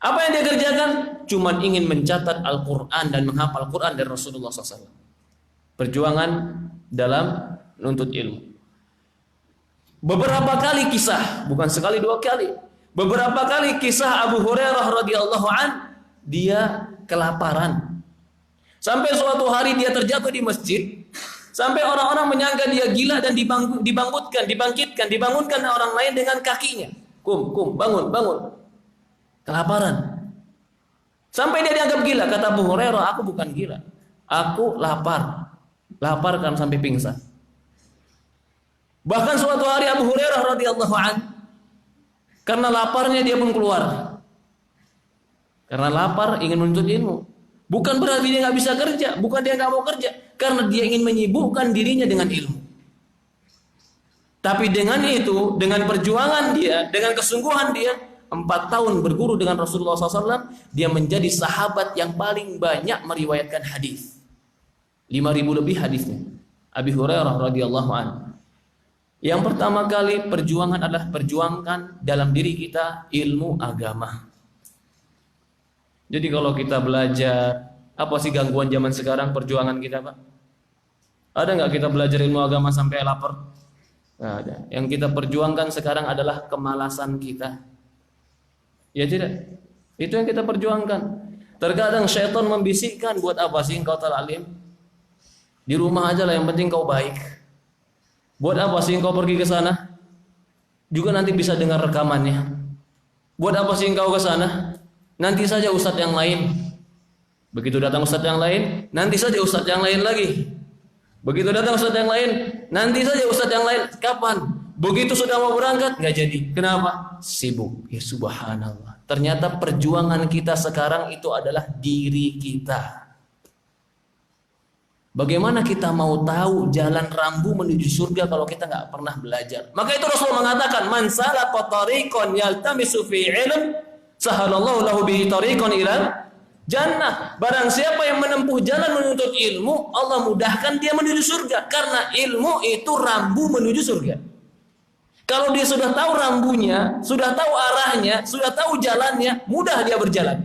Apa yang dia kerjakan? Cuma ingin mencatat Al-Quran dan menghafal Al-Quran dari Rasulullah SAW. Perjuangan dalam menuntut ilmu. Beberapa kali kisah, bukan sekali 2 kali. Beberapa kali kisah Abu Hurairah radhiyallahu an, dia kelaparan. Sampai suatu hari dia terjatuh di masjid, Sampai orang-orang menyangka dia gila dan dibangunkan orang lain dengan kakinya. Kum, bangun. Kelaparan. Sampai dia dianggap gila. Kata Abu Hurairah, aku bukan gila. Aku lapar. Lapar kan sampai pingsan. Bahkan suatu hari Abu Hurairah radhiyallahu an, karena laparnya dia pun keluar. Karena lapar ingin menuntut ilmu. Bukan berarti dia nggak bisa kerja, bukan dia nggak mau kerja, karena dia ingin menyibukkan dirinya dengan ilmu. Tapi dengan itu, dengan perjuangan dia, dengan kesungguhan dia, 4 tahun berguru dengan Rasulullah SAW, dia menjadi sahabat yang paling banyak meriwayatkan hadis. 5.000 lebih hadisnya. Abi Hurairah radhiyallahu anhu. Yang pertama kali perjuangan adalah perjuangkan dalam diri kita ilmu agama. Jadi kalau kita belajar, apa sih gangguan zaman sekarang perjuangan kita, Pak? Ada nggak kita belajar ilmu agama sampai lapar? Nggak ada. Yang kita perjuangkan sekarang adalah kemalasan kita. Ya tidak? Itu yang kita perjuangkan. Terkadang syaitan membisikkan, buat apa sih engkau ta'lim? Di rumah aja lah, yang penting kau baik. Buat apa sih engkau pergi ke sana? Juga nanti bisa dengar rekamannya. Buat apa sih engkau ke sana? Nanti saja ustadz yang lain. Begitu datang ustadz yang lain, nanti saja ustadz yang lain lagi. Begitu datang ustadz yang lain, nanti saja ustadz yang lain. Kapan? Begitu sudah mau berangkat, nggak jadi. Kenapa? Sibuk. Ya subhanallah. Ternyata perjuangan kita sekarang itu adalah diri kita. Bagaimana kita mau tahu jalan rambu menuju surga kalau kita nggak pernah belajar? Maka itu Rasul mengatakan, man salaka tariqan yaltamisu fi ilm, sahalallahu lahu bihi tariqan ila jannah. Barang siapa yang menempuh jalan menuntut ilmu, Allah mudahkan dia menuju surga. Karena ilmu itu rambu menuju surga. Kalau dia sudah tahu rambunya, sudah tahu arahnya, sudah tahu jalannya, mudah dia berjalan.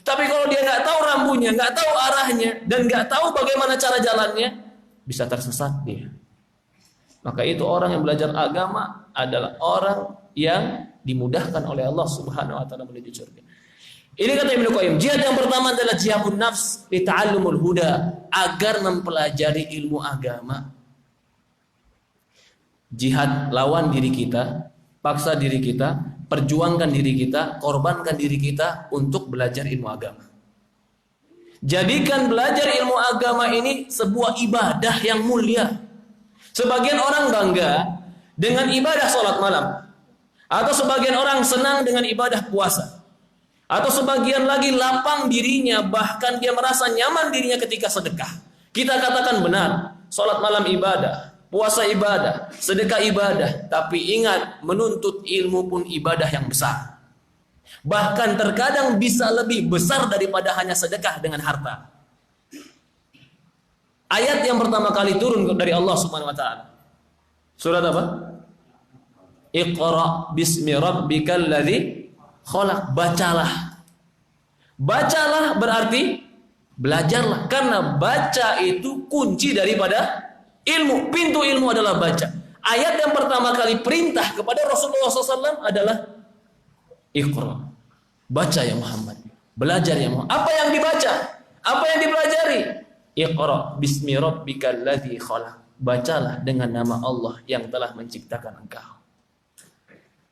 Tapi kalau dia nggak tahu rambunya, nggak tahu arahnya, dan nggak tahu bagaimana cara jalannya, bisa tersesat dia. Maka itu orang yang belajar agama adalah orang yang dimudahkan oleh Allah Subhanahu Wa Taala menuju surga. Ini kata Ibnu Qayyim, jihad yang pertama adalah jihadun nafs li ta'allumul huda, agar mempelajari ilmu agama. Jihad lawan diri kita, paksa diri kita, perjuangkan diri kita, korbankan diri kita untuk belajar ilmu agama. Jadikan belajar ilmu agama ini sebuah ibadah yang mulia. Sebagian orang bangga dengan ibadah sholat malam, atau sebagian orang senang dengan ibadah puasa, atau sebagian lagi lapang dirinya, bahkan dia merasa nyaman dirinya ketika sedekah. Kita katakan benar, sholat malam ibadah, puasa ibadah, sedekah ibadah, tapi ingat, menuntut ilmu pun ibadah yang besar. Bahkan terkadang bisa lebih besar daripada hanya sedekah dengan harta. Ayat yang pertama kali turun dari Allah Subhanahu wa taala. Surat apa? Iqra bismi rabbikal ladzi khalaq. Bacalah. Bacalah berarti belajarlah, karena baca itu kunci daripada ilmu. Pintu ilmu adalah baca. Ayat yang pertama kali perintah kepada Rasulullah SAW adalah Iqra. Baca ya Muhammad. Belajar ya Muhammad. Apa yang dibaca? Apa yang dipelajari? Iqra bismi rabbikal ladzi khalaq. Bacalah dengan nama Allah yang telah menciptakan engkau.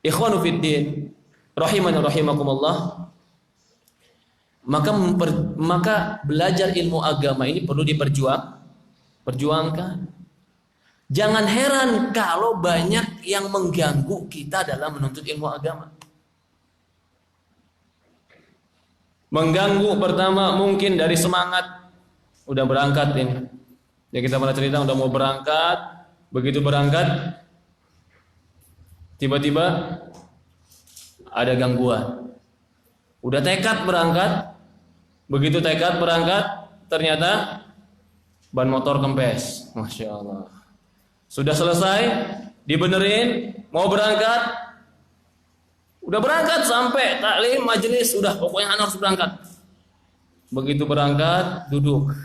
Ikhwanu fiddin, rahimani rahimakumullah. Maka belajar ilmu agama ini perlu perjuangkan. Jangan heran kalau banyak yang mengganggu kita dalam menuntut ilmu agama. Mengganggu pertama mungkin dari semangat. Udah berangkat ini. Ya kita pernah cerita udah mau berangkat. Begitu berangkat, tiba-tiba ada gangguan. Udah tekad berangkat. Begitu tekad berangkat, ternyata ban motor kempes. Masya Allah. Sudah selesai, dibenerin, mau berangkat. Udah berangkat sampai taklim, majelis, udah pokoknya anak harus berangkat. Begitu berangkat, duduk.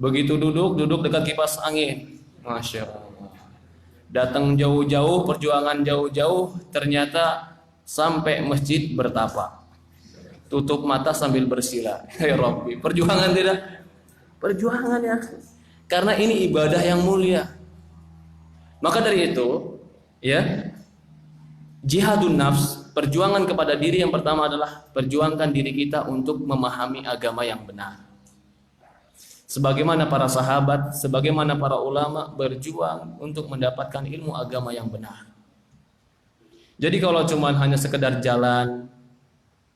Begitu duduk dekat kipas angin. Masya Allah. Datang jauh-jauh, perjuangan jauh-jauh, ternyata sampai masjid bertapak. Tutup mata sambil bersila. Ya Rabbi, perjuangan tidak? Perjuangan ya. Karena ini ibadah yang mulia. Maka dari itu, ya, jihadun nafs, perjuangan kepada diri yang pertama adalah perjuangkan diri kita untuk memahami agama yang benar. Sebagaimana para sahabat, sebagaimana para ulama berjuang untuk mendapatkan ilmu agama yang benar. Jadi kalau cuma hanya sekedar jalan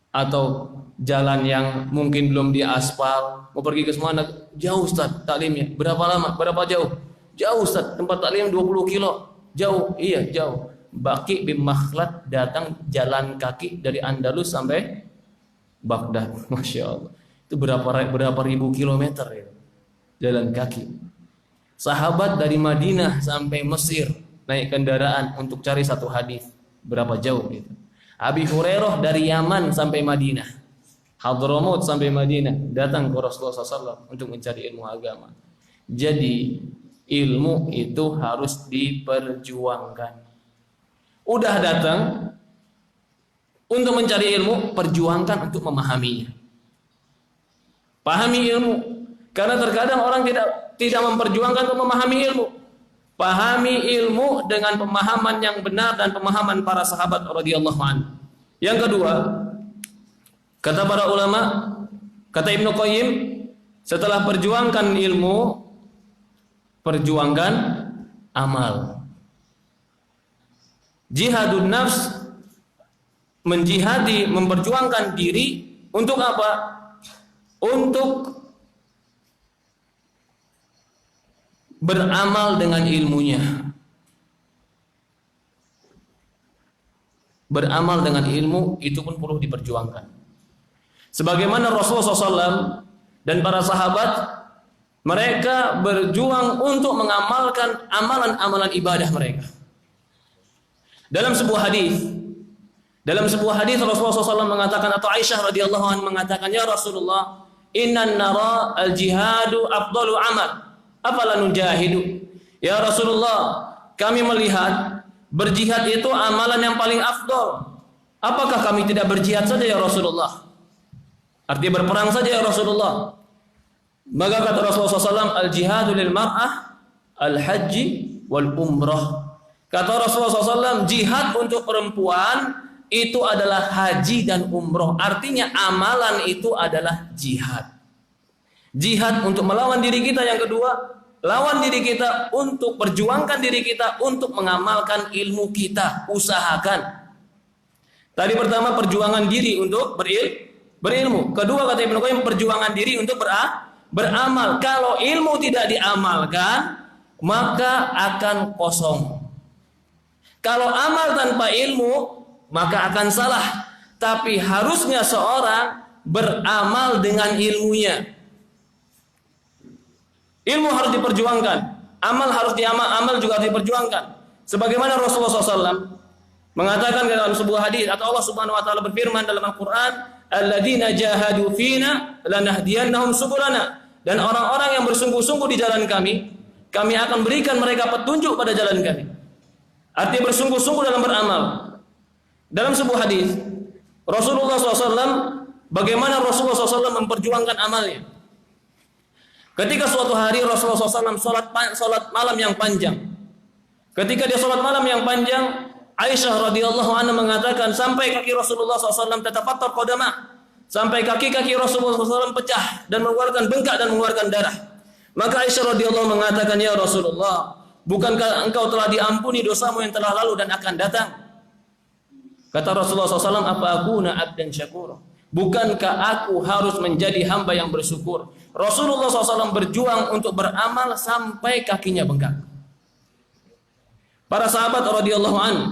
atau jalan yang mungkin belum diaspal, mau pergi ke mana? Jauh Ustaz taklimnya. Berapa lama? Berapa jauh? Jauh Ustaz, tempat taklim 20 kilo. Jauh, iya jauh. Baqi bin Makhlad datang jalan kaki dari Andalus sampai Baghdad. Masya Allah. Itu berapa ribu kilometer ya, jalan kaki. Sahabat dari Madinah sampai Mesir naik kendaraan untuk cari satu hadis. Berapa jauh gitu. Abi Hurairah dari Yaman sampai Madinah, Hadramaut sampai Madinah, datang ke Rasulullah SAW untuk mencari ilmu agama. Jadi ilmu itu harus diperjuangkan. Udah datang untuk mencari ilmu, perjuangkan untuk memahaminya. Pahami ilmu, karena terkadang orang tidak memperjuangkan untuk memahami ilmu. Pahami ilmu dengan pemahaman yang benar dan pemahaman para sahabat radhiyallahu anhu. Yang kedua, kata para ulama, kata Ibnu Qayyim, setelah perjuangkan ilmu, perjuangkan amal. Jihadun nafs, menjihadi, memperjuangkan diri untuk apa? Untuk beramal dengan ilmunya. Beramal dengan ilmu itu pun perlu diperjuangkan. Sebagaimana Rasulullah SAW dan para sahabat, mereka berjuang untuk mengamalkan amalan-amalan ibadah mereka. Dalam sebuah hadis Rasulullah SAW mengatakan, atau Aisyah radhiyallahu anha mengatakan, ya Rasulullah, innan nara al-jihadu afdalu amal, afala nujahidu. Ya Rasulullah, kami melihat berjihad itu amalan yang paling afdal. Apakah kami tidak berjihad saja ya Rasulullah? Artinya berperang saja ya Rasulullah. Maka kata Rasulullah SAW, al-jihadu lil mar'ah al-haji wal umrah. Kata Rasulullah SAW, jihad untuk perempuan itu adalah haji dan umroh. Artinya amalan itu adalah jihad. Jihad untuk melawan diri kita. Yang kedua, lawan diri kita untuk perjuangkan diri kita untuk mengamalkan ilmu kita. Usahakan. Tadi pertama perjuangan diri untuk berilmu. Kedua kata Ibnu Qayyim, perjuangan diri untuk beramal. Kalau ilmu tidak diamalkan, maka akan kosong. Kalau amal tanpa ilmu, maka akan salah. Tapi harusnya seorang beramal dengan ilmunya. Ilmu harus diperjuangkan, amal harus amal juga harus diperjuangkan. Sebagaimana Rasulullah SAW mengatakan dalam sebuah hadis, atau Allah Subhanahu Wa Taala berfirman dalam Al-Quran, alladzina jahadu fina lanahdiyannahum subulana. Dan orang-orang yang bersungguh-sungguh di jalan kami akan berikan mereka petunjuk pada jalan kami. Artinya bersungguh-sungguh dalam beramal. Dalam sebuah hadis Rasulullah SAW, bagaimana Rasulullah SAW memperjuangkan amalnya. Ketika suatu hari Rasulullah SAW salat malam yang panjang. Ketika dia salat malam yang panjang, Aisyah radhiyallahu anha mengatakan, sampai kaki Rasulullah SAW tatafattar qadamah, sampai kaki-kaki Rasulullah SAW pecah dan mengeluarkan bengkak dan mengeluarkan darah. Maka Aisyah radhiyallahu mengatakan, ya Rasulullah, bukankah engkau telah diampuni dosamu yang telah lalu dan akan datang? Kata Rasulullah SAW, apa akuna abdan syakura? Bukankah aku harus menjadi hamba yang bersyukur? Rasulullah SAW berjuang untuk beramal sampai kakinya bengkak. Para sahabat radhiyallahu anhu,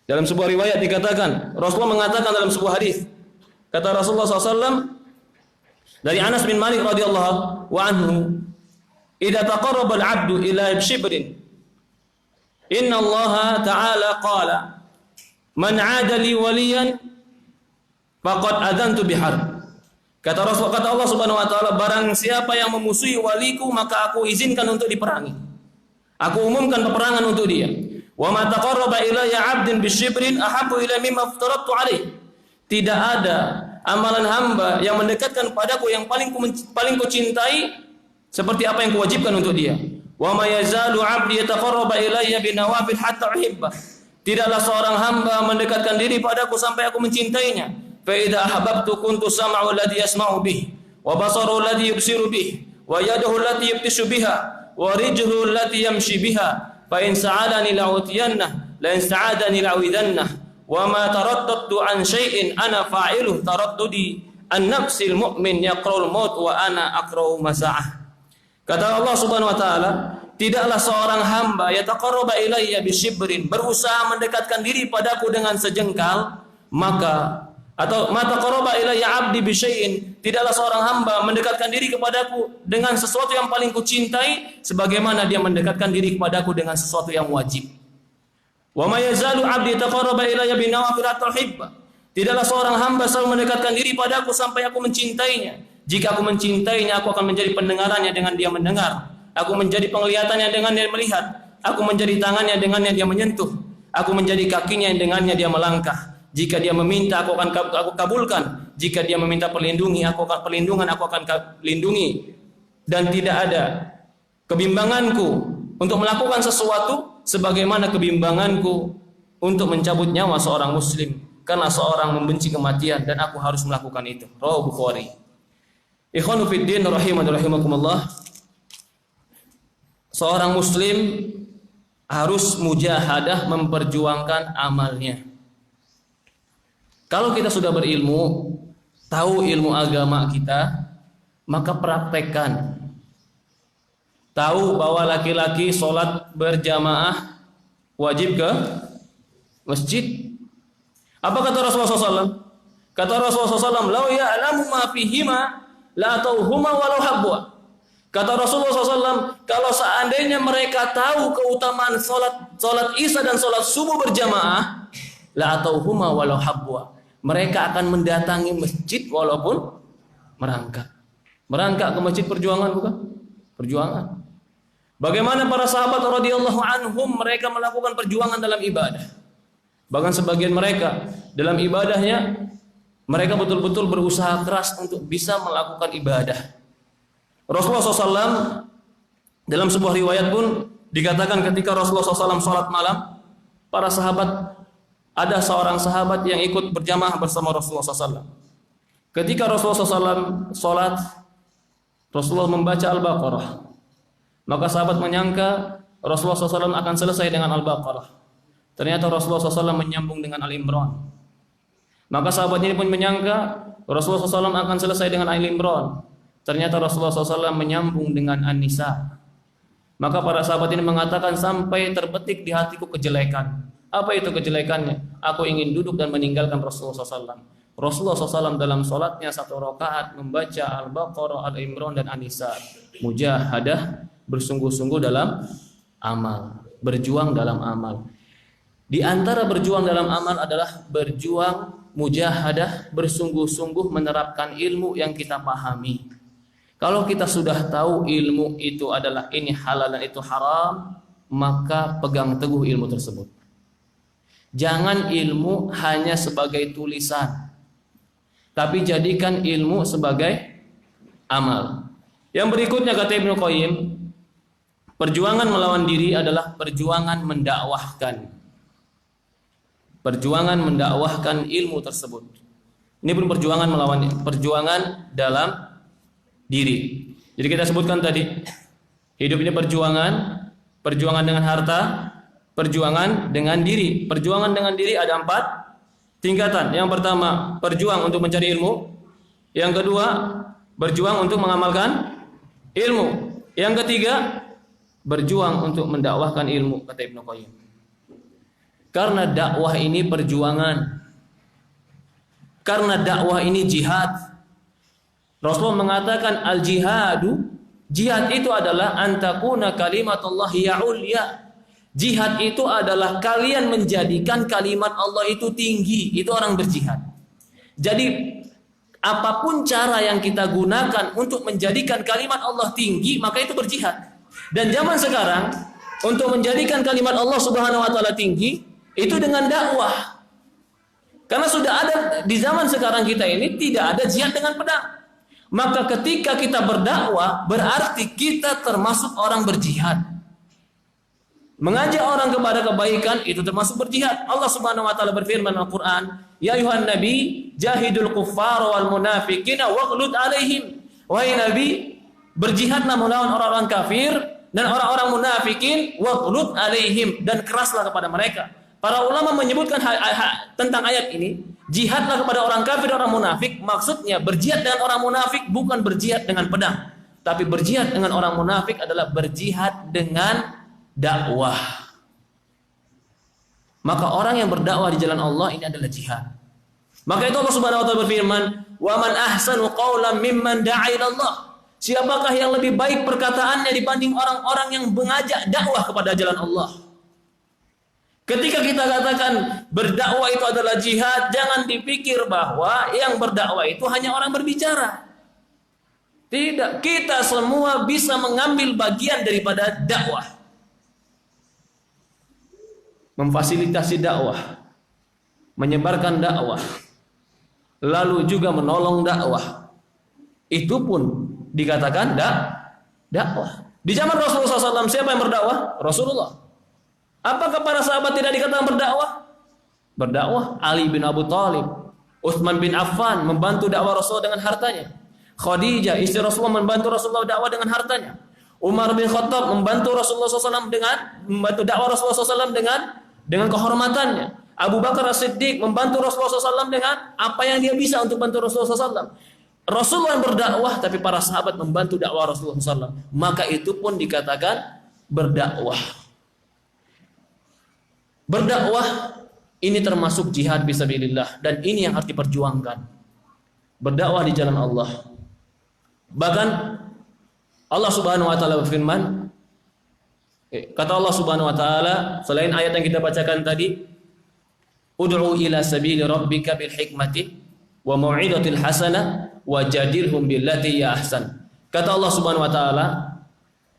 dalam sebuah riwayat dikatakan, Rasulullah mengatakan dalam sebuah hadis, kata Rasulullah SAW dari Anas bin Malik radhiyallahu anhu, idza taqarraba al-'abdu ila shibrin, inna Allah ta'ala qala, man 'ada li waliyan faqad adantu biharb. Kata Allah Subhanahu wa taala, barang siapa yang memusuhi waliku, maka aku izinkan untuk diperangi. Aku umumkan peperangan untuk dia. Wa ma taqarraba ilayya 'abdun bisyibrin ahabbu ila mimma aftaradtu alaih. Tidak ada amalan hamba yang mendekatkan padaku yang paling ku cintai seperti apa yang kuwajibkan untuk dia. Wa ma yazalu 'abdi yataqarraba ilayya binawafil hatta uhibbah. Tidaklah seorang hamba mendekatkan diri padaku sampai aku mencintainya. Fa idza ahbabtu kuntu sam'u alladhi yasma'u bih, wa basaru alladhi yubsiru bih, wa yaduhu allati yabtishu biha, wa rijluhu allati yamshi biha. Fa in sa'alani la'utiyannah, la in sa'adani la'uidannah. Wa ma taraddadtu an syai'in ana fa'iluhu taraddudi an nafsil mu'min yaqra'ul maut wa ana aqra'u masa'ah. Kata Allah Subhanahu wa taala, tidaklah seorang hamba yataqarraba ilayya bisyibrin, berusaha mendekatkan diri padaku dengan sejengkal, maka atau mata qaraba ilayya 'abdi bisyai'in, tidaklah seorang hamba mendekatkan diri kepadaku dengan sesuatu yang paling kucintai sebagaimana dia mendekatkan diri kepadaku dengan sesuatu yang wajib. Wa ma yazalu 'abdi yataqarraba ilayya binawafil hatta uhibba. Tidaklah seorang hamba selalu mendekatkan diri padaku sampai aku mencintainya. Jika aku mencintainya, aku akan menjadi pendengarannya dengan dia mendengar. Aku menjadi penglihatannya dengan dia melihat. Aku menjadi tangannya dengannya dia menyentuh. Aku menjadi kakinya dengannya dia melangkah. Jika dia meminta, aku kabulkan. Jika dia meminta perlindungan, aku akan lindungi. Dan tidak ada kebimbanganku untuk melakukan sesuatu sebagaimana kebimbanganku untuk mencabut nyawa seorang muslim. Karena seorang membenci kematian dan aku harus melakukan itu. Rawahu Bukhari. Ikhwanu fiddin rahimani rahimakumullah. Seorang muslim harus mujahadah memperjuangkan amalnya. Kalau kita sudah berilmu, tahu ilmu agama kita, maka praktekkan. Tahu bahwa laki-laki sholat berjamaah wajib ke masjid. Apa kata Rasulullah SAW? Kata Rasulullah SAW, "Lau ya'lamu ma fihima la tauhuma walau habwa." Kata Rasulullah SAW, kalau seandainya mereka tahu keutamaan sholat isya dan sholat subuh berjamaah, la tauhuma walau habwa, mereka akan mendatangi masjid walaupun merangkak. Merangkak ke masjid perjuangan bukan? Perjuangan. Bagaimana para sahabat radhiyallahu anhum, mereka melakukan perjuangan dalam ibadah. Bahkan sebagian mereka dalam ibadahnya mereka betul-betul berusaha keras untuk bisa melakukan ibadah. Rasulullah SAW dalam sebuah riwayat pun dikatakan ketika Rasulullah SAW sholat malam, para sahabat, ada seorang sahabat yang ikut berjamaah bersama Rasulullah SAW. Ketika Rasulullah SAW sholat, Rasulullah membaca Al-Baqarah. Maka sahabat menyangka Rasulullah SAW akan selesai dengan Al-Baqarah. Ternyata Rasulullah SAW menyambung dengan Al-Imran. Maka sahabat ini pun menyangka Rasulullah SAW akan selesai dengan Al-Imran. Ternyata Rasulullah SAW menyambung dengan An-Nisa. Maka para sahabat ini mengatakan, sampai terbetik di hatiku kejelekan. Apa itu kejelekannya? Aku ingin duduk dan meninggalkan Rasulullah SAW. Rasulullah SAW dalam sholatnya 1 rakaat membaca Al-Baqarah, Al-Imran dan An-Nisa. Mujahadah, bersungguh-sungguh dalam amal, berjuang dalam amal. Di antara berjuang dalam amal adalah berjuang mujahadah, bersungguh-sungguh menerapkan ilmu yang kita pahami. Kalau kita sudah tahu ilmu itu adalah ini halal dan itu haram, maka pegang teguh ilmu tersebut. Jangan ilmu hanya sebagai tulisan, tapi jadikan ilmu sebagai amal. Yang berikutnya kata Ibnu Qayyim, perjuangan melawan diri adalah perjuangan mendakwahkan. Perjuangan mendakwahkan ilmu tersebut. Ini pun perjuangan dalam diri. Jadi kita sebutkan tadi, hidup ini perjuangan dengan harta, perjuangan dengan diri. Perjuangan dengan diri ada 4 tingkatan. Yang pertama, berjuang untuk mencari ilmu. Yang kedua, berjuang untuk mengamalkan ilmu. Yang ketiga, berjuang untuk mendakwahkan ilmu, kata Ibnu Qayyim. Karena dakwah ini perjuangan. Karena dakwah ini jihad. Rasulullah mengatakan al-jihadu, jihad itu adalah antakuna kalimatullahi ya'ulya. Jihad itu adalah kalian menjadikan kalimat Allah itu tinggi. Itu orang berjihad. Jadi apapun cara yang kita gunakan untuk menjadikan kalimat Allah tinggi, maka itu berjihad. Dan zaman sekarang untuk menjadikan kalimat Allah Subhanahu wa taala tinggi itu dengan dakwah. Karena sudah ada di zaman sekarang kita ini tidak ada jihad dengan pedang. Maka ketika kita berdakwah, berarti kita termasuk orang berjihad. Mengajak orang kepada kebaikan itu termasuk berjihad. Allah Subhanahu wa taala berfirman dalam Al-Qur'an, "Ya ayuhan nabi, jahidul kuffara wal munafiqina waghlud 'alaihim." Wahai nabi, berjihadlah melawan orang-orang kafir dan orang-orang munafikin, waghlud 'alaihim, dan keraslah kepada mereka. Para ulama menyebutkan tentang ayat ini, jihadlah kepada orang kafir dan orang munafik, maksudnya berjihad dengan orang munafik bukan berjihad dengan pedang, tapi berjihad dengan orang munafik adalah berjihad dengan dakwah. Maka orang yang berdakwah di jalan Allah ini adalah jihad. Maka itu Allah Subhanahu wa taala berfirman, "Wa man ahsanu qawlan mimman da'a ila Allah." Siapakah yang lebih baik perkataannya dibanding orang-orang yang mengajak dakwah kepada jalan Allah? Ketika kita katakan berdakwah itu adalah jihad, jangan dipikir bahwa yang berdakwah itu hanya orang berbicara. Tidak, kita semua bisa mengambil bagian daripada dakwah. Memfasilitasi dakwah, menyebarkan dakwah, lalu juga menolong dakwah. Itu pun dikatakan dakwah. Di zaman Rasulullah SAW siapa yang berdakwah? Rasulullah. Apakah para sahabat tidak dikatakan berdakwah? Berdakwah. Ali bin Abu Thalib, Utsman bin Affan membantu dakwah Rasulullah dengan hartanya. Khadijah istri Rasulullah membantu Rasulullah dakwah dengan hartanya. Umar bin Khattab membantu Rasulullah SAW membantu dakwah Rasulullah SAW dengan kehormatannya. Abu Bakar As-Siddiq membantu Rasulullah SAW dengan apa yang dia bisa untuk bantu Rasulullah SAW. Rasulullah berdakwah, tapi para sahabat membantu dakwah Rasulullah SAW. Maka itu pun dikatakan berdakwah. Berdakwah ini termasuk jihad fisabilillah, dan ini yang harus diperjuangkan. Berdakwah di jalan Allah. Bahkan Allah Subhanahu wa taala berfirman, kata Allah Subhanahu wa taala selain ayat yang kita bacakan tadi, ud'u ila sabili rabbika bil hikmati wa mau'izatil hasanah wajadilhum billati ya ahsan. Kata Allah Subhanahu wa taala,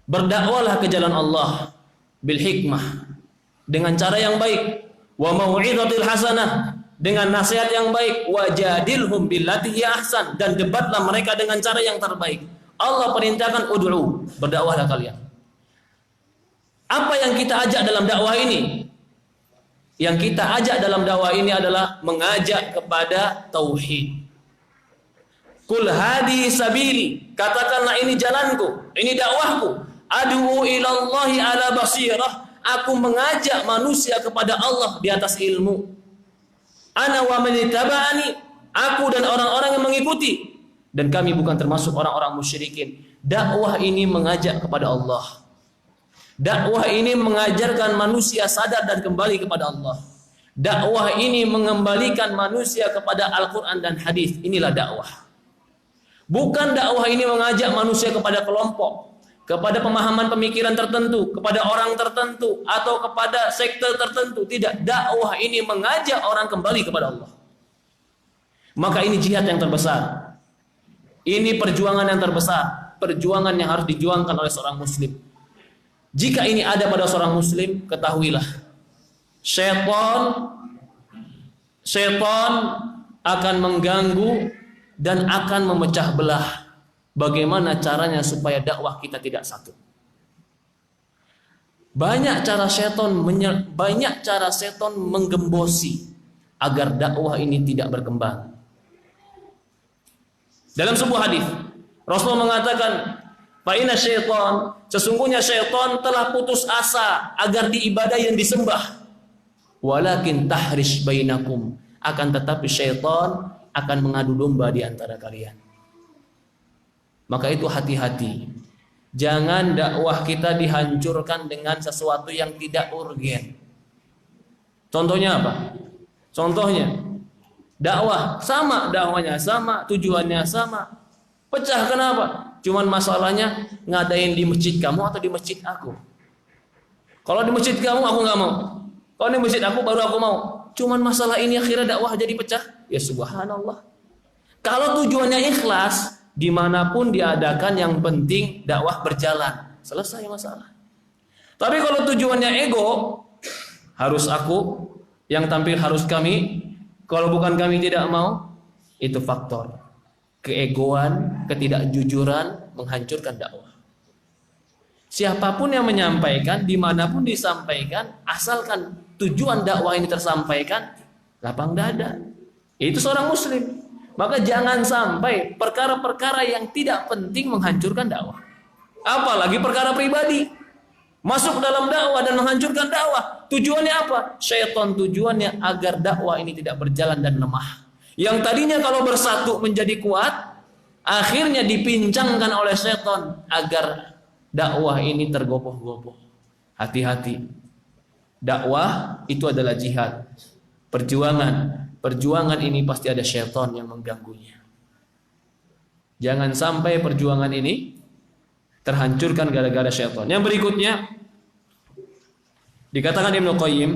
berdakwalah ke jalan Allah bil hikmah, dengan cara yang baik, wa mau'izatil hasanah, dengan nasihat yang baik, wajadilhum billati ya ahsan, dan debatlah mereka dengan cara yang terbaik. Allah perintahkan ud'u, berdakwahlah kalian. Apa yang kita ajak dalam dakwah ini? Yang kita ajak dalam dakwah ini adalah mengajak kepada tauhid. Qul hadi sabili, katakanlah ini jalanku, ini dakwahku. Ad'u ilallahi ala basirah, aku mengajak manusia kepada Allah di atas ilmu. Ana wa man ittaba'ani, aku dan orang-orang yang mengikuti, dan kami bukan termasuk orang-orang musyrikin. Dakwah ini mengajak kepada Allah. Dakwah ini mengajarkan manusia sadar dan kembali kepada Allah. Dakwah ini mengembalikan manusia kepada Al-Quran dan hadis. Inilah dakwah. Bukan dakwah ini mengajak manusia kepada kelompok, kepada pemahaman pemikiran tertentu, kepada orang tertentu, atau kepada sekte tertentu. Tidak, dakwah ini mengajak orang kembali kepada Allah. Maka ini jihad yang terbesar. Ini perjuangan yang terbesar, perjuangan yang harus dijuangkan oleh seorang muslim. Jika ini ada pada seorang muslim, ketahuilah, syaitan akan mengganggu dan akan memecah belah. Bagaimana caranya supaya dakwah kita tidak satu? Banyak cara syaitan menggembosi agar dakwah ini tidak berkembang. Dalam sebuah hadis, Rasulullah mengatakan, fa inna syaitan, sesungguhnya syaitan telah putus asa agar diibadah yang disembah. Walakin tahrish bainakum, akan tetapi syaitan akan mengadu domba di antara kalian. Maka itu hati-hati. Jangan dakwah kita dihancurkan dengan sesuatu yang tidak urgen. Contohnya apa? Contohnya dakwah sama, dakwahnya sama, tujuannya sama. Pecah kenapa? Cuman masalahnya ngadain di masjid kamu atau di masjid aku. Kalau di masjid kamu aku nggak mau. Kalau di masjid aku baru aku mau. Cuman masalah ini akhirnya dakwah jadi pecah. Ya subhanallah. Kalau tujuannya ikhlas, dimanapun diadakan yang penting dakwah berjalan. Selesai masalah. Tapi kalau tujuannya ego, harus aku, yang tampil harus kami, kalau bukan kami tidak mau, itu faktor. keegoan, ketidakjujuran menghancurkan dakwah. Siapapun yang menyampaikan, dimanapun disampaikan, asalkan tujuan dakwah ini tersampaikan, lapang dada. Itu seorang muslim. Maka jangan sampai perkara-perkara yang tidak penting menghancurkan dakwah. Apalagi perkara pribadi. Masuk dalam dakwah dan menghancurkan dakwah. Tujuannya apa? Syaitan tujuannya agar dakwah ini tidak berjalan dan lemah. Yang tadinya kalau bersatu menjadi kuat, akhirnya dipincangkan oleh syaitan agar dakwah ini tergopoh-gopoh. Hati-hati. Dakwah itu adalah jihad. Perjuangan. Perjuangan ini pasti ada syaitan yang mengganggunya. Jangan sampai perjuangan ini terhancurkan gara-gara syaitan. Yang berikutnya dikatakan Ibnu Qayyim,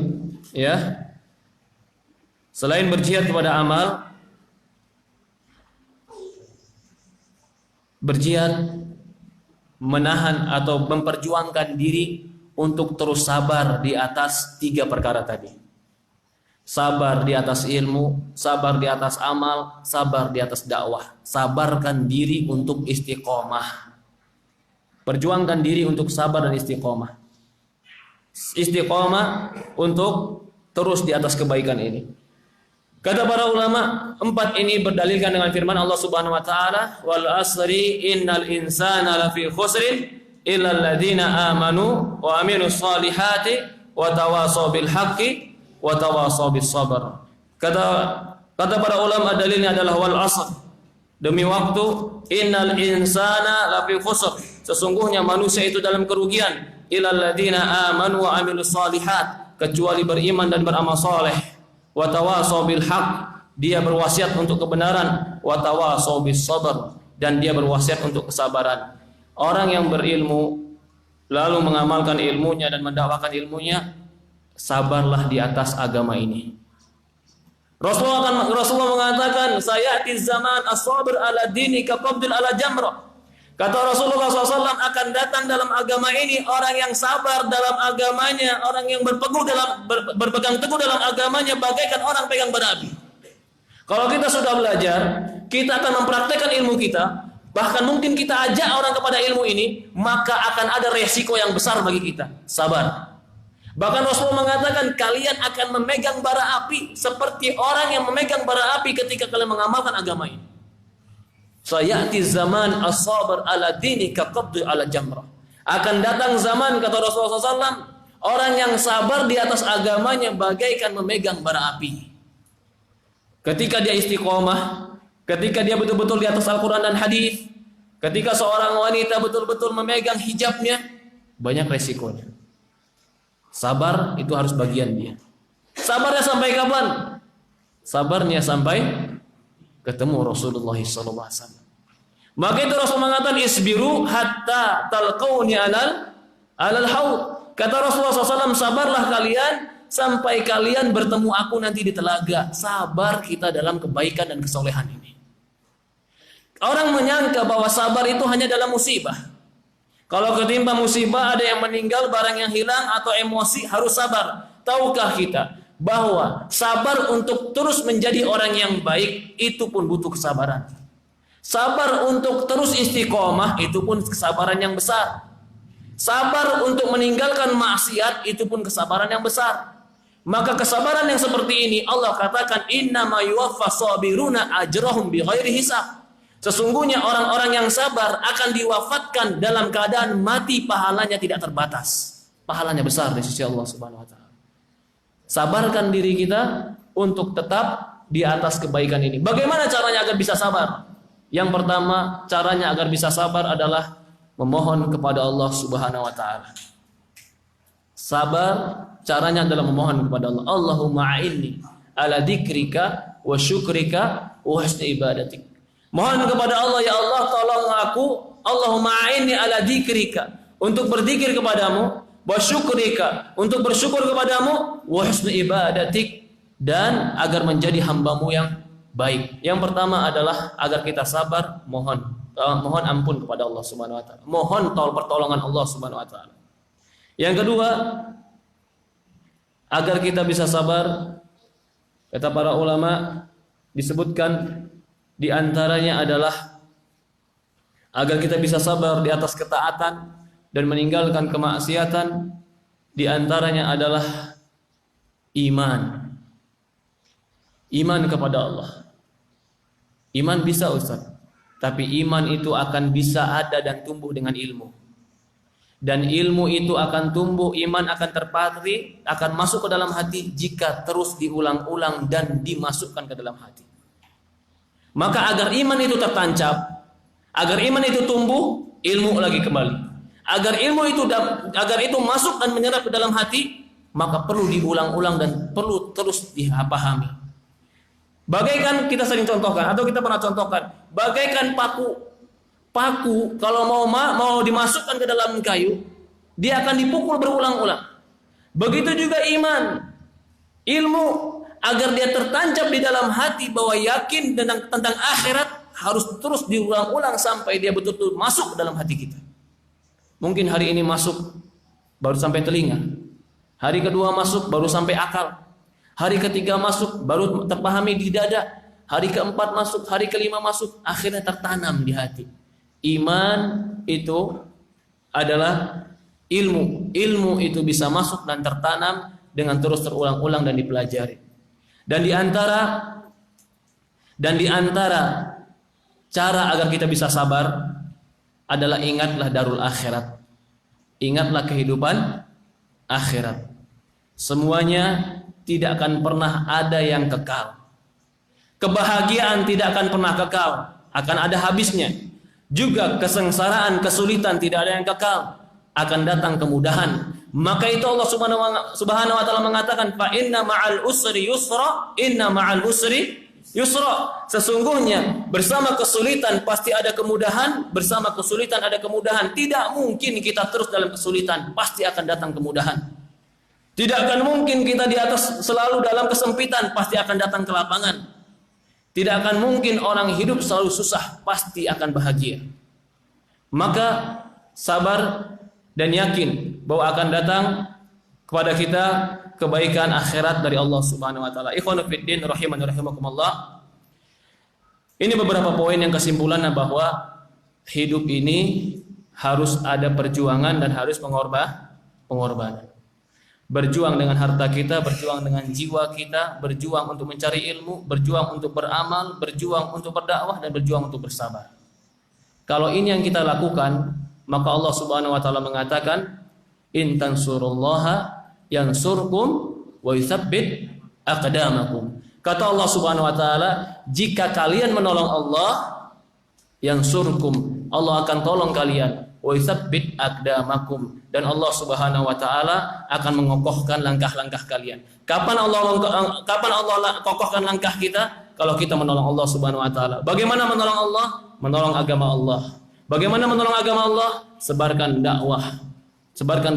ya, selain berjihad kepada amal, berjihad menahan atau memperjuangkan diri untuk terus sabar di atas 3 perkara tadi. Sabar di atas ilmu, sabar di atas amal, sabar di atas dakwah. Sabarkan diri untuk istiqomah. Perjuangkan diri untuk sabar dan istiqomah. Istiqomah untuk terus di atas kebaikan ini. Kata para ulama, 4 ini berdalilkan dengan firman Allah Subhanahu wa taala, "Wal asri innal insana lafi khusrin illa alladziina amanu wa amilus solihati wa tawasaw bil haqqi wa tawasaw bis sabr." Kata para ulama, dalilnya adalah wal asr. Demi waktu, innal insana lafi khusr. Sesungguhnya manusia itu dalam kerugian. Illal ladzina amanu wa amilus solihat, kecuali beriman dan beramal saleh. Wa tawasaw bil haqq, dia berwasiat untuk kebenaran. Wa tawasaw bis sabr, dan dia berwasiat untuk kesabaran. Orang yang berilmu lalu mengamalkan ilmunya dan mendakwakan ilmunya, sabarlah di atas agama ini. Rasulullah mengatakan, sayati zaman as-sabir ala dini ka qabdil ala jamrah. Kata Rasulullah SAW, akan datang dalam agama ini orang yang sabar dalam agamanya, orang yang berpegang teguh dalam agamanya bagaikan orang pegang bara api. Kalau kita sudah belajar, kita akan mempraktekkan ilmu kita, bahkan mungkin kita ajak orang kepada ilmu ini, maka akan ada resiko yang besar bagi kita. Sabar. Bahkan Rasulullah mengatakan, kalian akan memegang bara api seperti orang yang memegang bara api ketika kalian mengamalkan agama ini. Sayati zaman as-sabir ala dini ka qabdi ala jamrah. Akan datang zaman, kata Rasulullah SAW, orang yang sabar di atas agamanya bagaikan memegang bara api. Ketika dia istiqomah, ketika dia betul-betul di atas Al-Quran dan hadis, ketika seorang wanita betul-betul memegang hijabnya, banyak resikonya. Sabar itu harus bagian dia. Sabarnya sampai kapan? Sabarnya sampai ketemu Rasulullah SAW. Maka itu Rasul mengatakan, isbiru hatta talqauni alal haud. Kata Rasulullah SAW, sabarlah kalian sampai kalian bertemu aku nanti di telaga. Sabar kita dalam kebaikan dan kesolehan ini. Orang menyangka bahwa sabar itu hanya dalam musibah. Kalau ketimpa musibah, ada yang meninggal, barang yang hilang, atau emosi, harus sabar. Tahukah kita bahwa sabar untuk terus menjadi orang yang baik, itu pun butuh kesabaran. Sabar untuk terus istiqomah, itu pun kesabaran yang besar. Sabar untuk meninggalkan maksiat, itu pun kesabaran yang besar. Maka kesabaran yang seperti ini, Allah katakan, innama yuwaffas sabiruna ajrahum bighairi hisab. Sesungguhnya orang-orang yang sabar akan diwafatkan dalam keadaan mati, pahalanya tidak terbatas. Pahalanya besar di sisi Allah Subhanahu wa taala. Sabarkan diri kita untuk tetap di atas kebaikan ini. Bagaimana caranya agar bisa sabar? Yang pertama, caranya agar bisa sabar adalah memohon kepada Allah Subhanahu wa taala. Sabar caranya adalah memohon kepada Allah. Allahumma a'inni ala dzikrika wa syukrika wa husni ibadatik. Mohon kepada Allah, ya Allah, tolong aku, Allahumma a'inni ala dzikrika, untuk berzikir kepadamu, wa syukrika, untuk bersyukur kepadamu, wa husni ibadatik, dan agar menjadi hambamu yang baik. Yang pertama adalah agar kita sabar, mohon ampun kepada Allah Subhanahu wa taala. Mohon pertolongan Allah Subhanahu wa taala. Yang kedua, agar kita bisa sabar, kata para ulama, disebutkan Di antaranya adalah agar kita bisa sabar di atas ketaatan dan meninggalkan kemaksiatan. Di antaranya adalah iman. Iman kepada Allah. Iman bisa, Ustaz. Tapi iman itu akan bisa ada dan tumbuh dengan ilmu. Dan ilmu itu akan tumbuh, iman akan terpatri, akan masuk ke dalam hati jika terus diulang-ulang dan dimasukkan ke dalam hati. Maka agar iman itu tertancap, agar iman itu tumbuh, ilmu lagi kembali. Agar itu masuk dan menyerap ke dalam hati, maka perlu diulang-ulang dan perlu terus dipahami. Bagaikan kita sering contohkan atau kita pernah contohkan, bagaikan paku kalau mau dimasukkan ke dalam kayu, dia akan dipukul berulang-ulang. Begitu juga iman, ilmu, agar dia tertancap di dalam hati bahwa yakin tentang akhirat, harus terus diulang-ulang sampai dia betul-betul masuk ke dalam hati kita. Mungkin hari ini masuk baru sampai telinga, hari kedua masuk baru sampai akal, hari ketiga masuk baru terpahami di dada, hari keempat masuk, hari kelima masuk, akhirnya tertanam di hati. Iman itu adalah ilmu. Ilmu itu bisa masuk dan tertanam dengan terus terulang-ulang dan dipelajari. Dan di antara cara agar kita bisa sabar adalah ingatlah darul akhirat. Ingatlah kehidupan akhirat. Semuanya tidak akan pernah ada yang kekal. Kebahagiaan tidak akan pernah kekal, akan ada habisnya. Juga kesengsaraan, kesulitan tidak ada yang kekal, akan datang kemudahan. Maka itu Allah Subhanahu wa taala mengatakan, fa inna ma'al usri yusra, inna ma'al usri yusra. Sesungguhnya bersama kesulitan pasti ada kemudahan, bersama kesulitan ada kemudahan. Tidak mungkin kita terus dalam kesulitan, pasti akan datang kemudahan. Tidak akan mungkin kita di atas selalu dalam kesempitan, pasti akan datang kelapangan. Tidak akan mungkin orang hidup selalu susah, pasti akan bahagia. Maka sabar dan yakin bahwa akan datang kepada kita kebaikan akhirat dari Allah Subhanahu wa taala. Ikhwanu fiddin rahimani rahimakumullah. Ini beberapa poin yang kesimpulannya bahwa hidup ini harus ada perjuangan dan harus pengorbanan. Berjuang dengan harta kita, berjuang dengan jiwa kita, berjuang untuk mencari ilmu, berjuang untuk beramal, berjuang untuk berdakwah, dan berjuang untuk bersabar. Kalau ini yang kita lakukan, maka Allah Subhanahu wa taala mengatakan, in tansurullaha yansurkum wa yutsabbit aqdamakum. Kata Allah Subhanahu wa taala, jika kalian menolong Allah, yansurkum, Allah akan tolong kalian, wa yutsabbit aqdamakum, dan Allah Subhanahu wa taala akan mengokohkan langkah-langkah kalian. Kapan Allah kokohkan langkah kita? Kalau kita menolong Allah Subhanahu wa taala. Bagaimana menolong Allah? Menolong agama Allah. Bagaimana menolong agama Allah? Sebarkan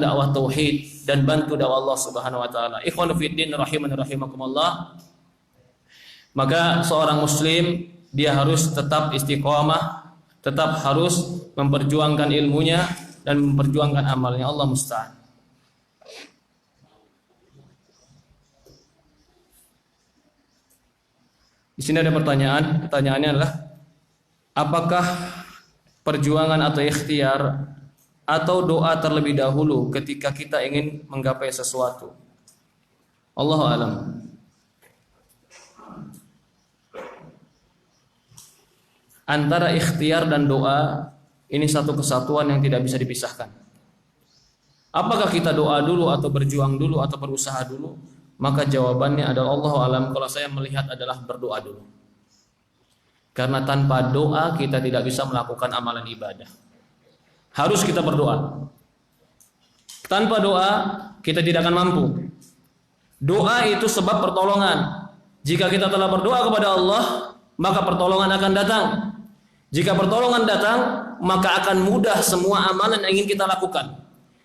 dakwah tauhid dan bantu dakwah Allah Subhanahu wa taala. Ikhwanu fiddin rahimani rahimakumullah. Maka seorang muslim dia harus tetap istiqomah, tetap harus memperjuangkan ilmunya dan memperjuangkan amalnya. Allah musta'an. Di sini ada pertanyaan. Pertanyaannya adalah, apakah perjuangan atau ikhtiar atau doa terlebih dahulu ketika kita ingin menggapai sesuatu? Allahu a'lam. Antara ikhtiar dan doa ini satu kesatuan yang tidak bisa dipisahkan. Apakah kita doa dulu atau berjuang dulu atau berusaha dulu? Maka jawabannya adalah Allahu a'lam. Kalau saya melihat adalah berdoa dulu. Karena tanpa doa kita tidak bisa melakukan amalan ibadah. Harus kita berdoa. Tanpa doa kita tidak akan mampu. Doa itu sebab pertolongan. Jika kita telah berdoa kepada Allah, maka pertolongan akan datang. Jika pertolongan datang, maka akan mudah semua amalan yang ingin kita lakukan.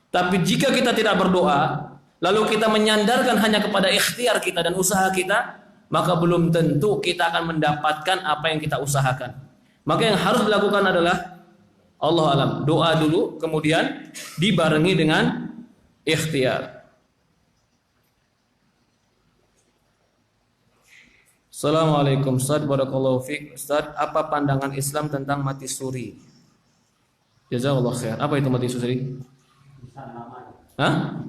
Tapi jika kita tidak berdoa, lalu kita menyandarkan hanya kepada ikhtiar kita dan usaha kita, maka belum tentu kita akan mendapatkan apa yang kita usahakan. Maka yang harus dilakukan adalah Allah alam, doa dulu, kemudian dibarengi dengan ikhtiar. Assalamualaikum Ustaz, barakallahu fiik. Ustaz, apa pandangan Islam tentang mati suri? Jazakallahu khair. Apa itu mati suri? Hah?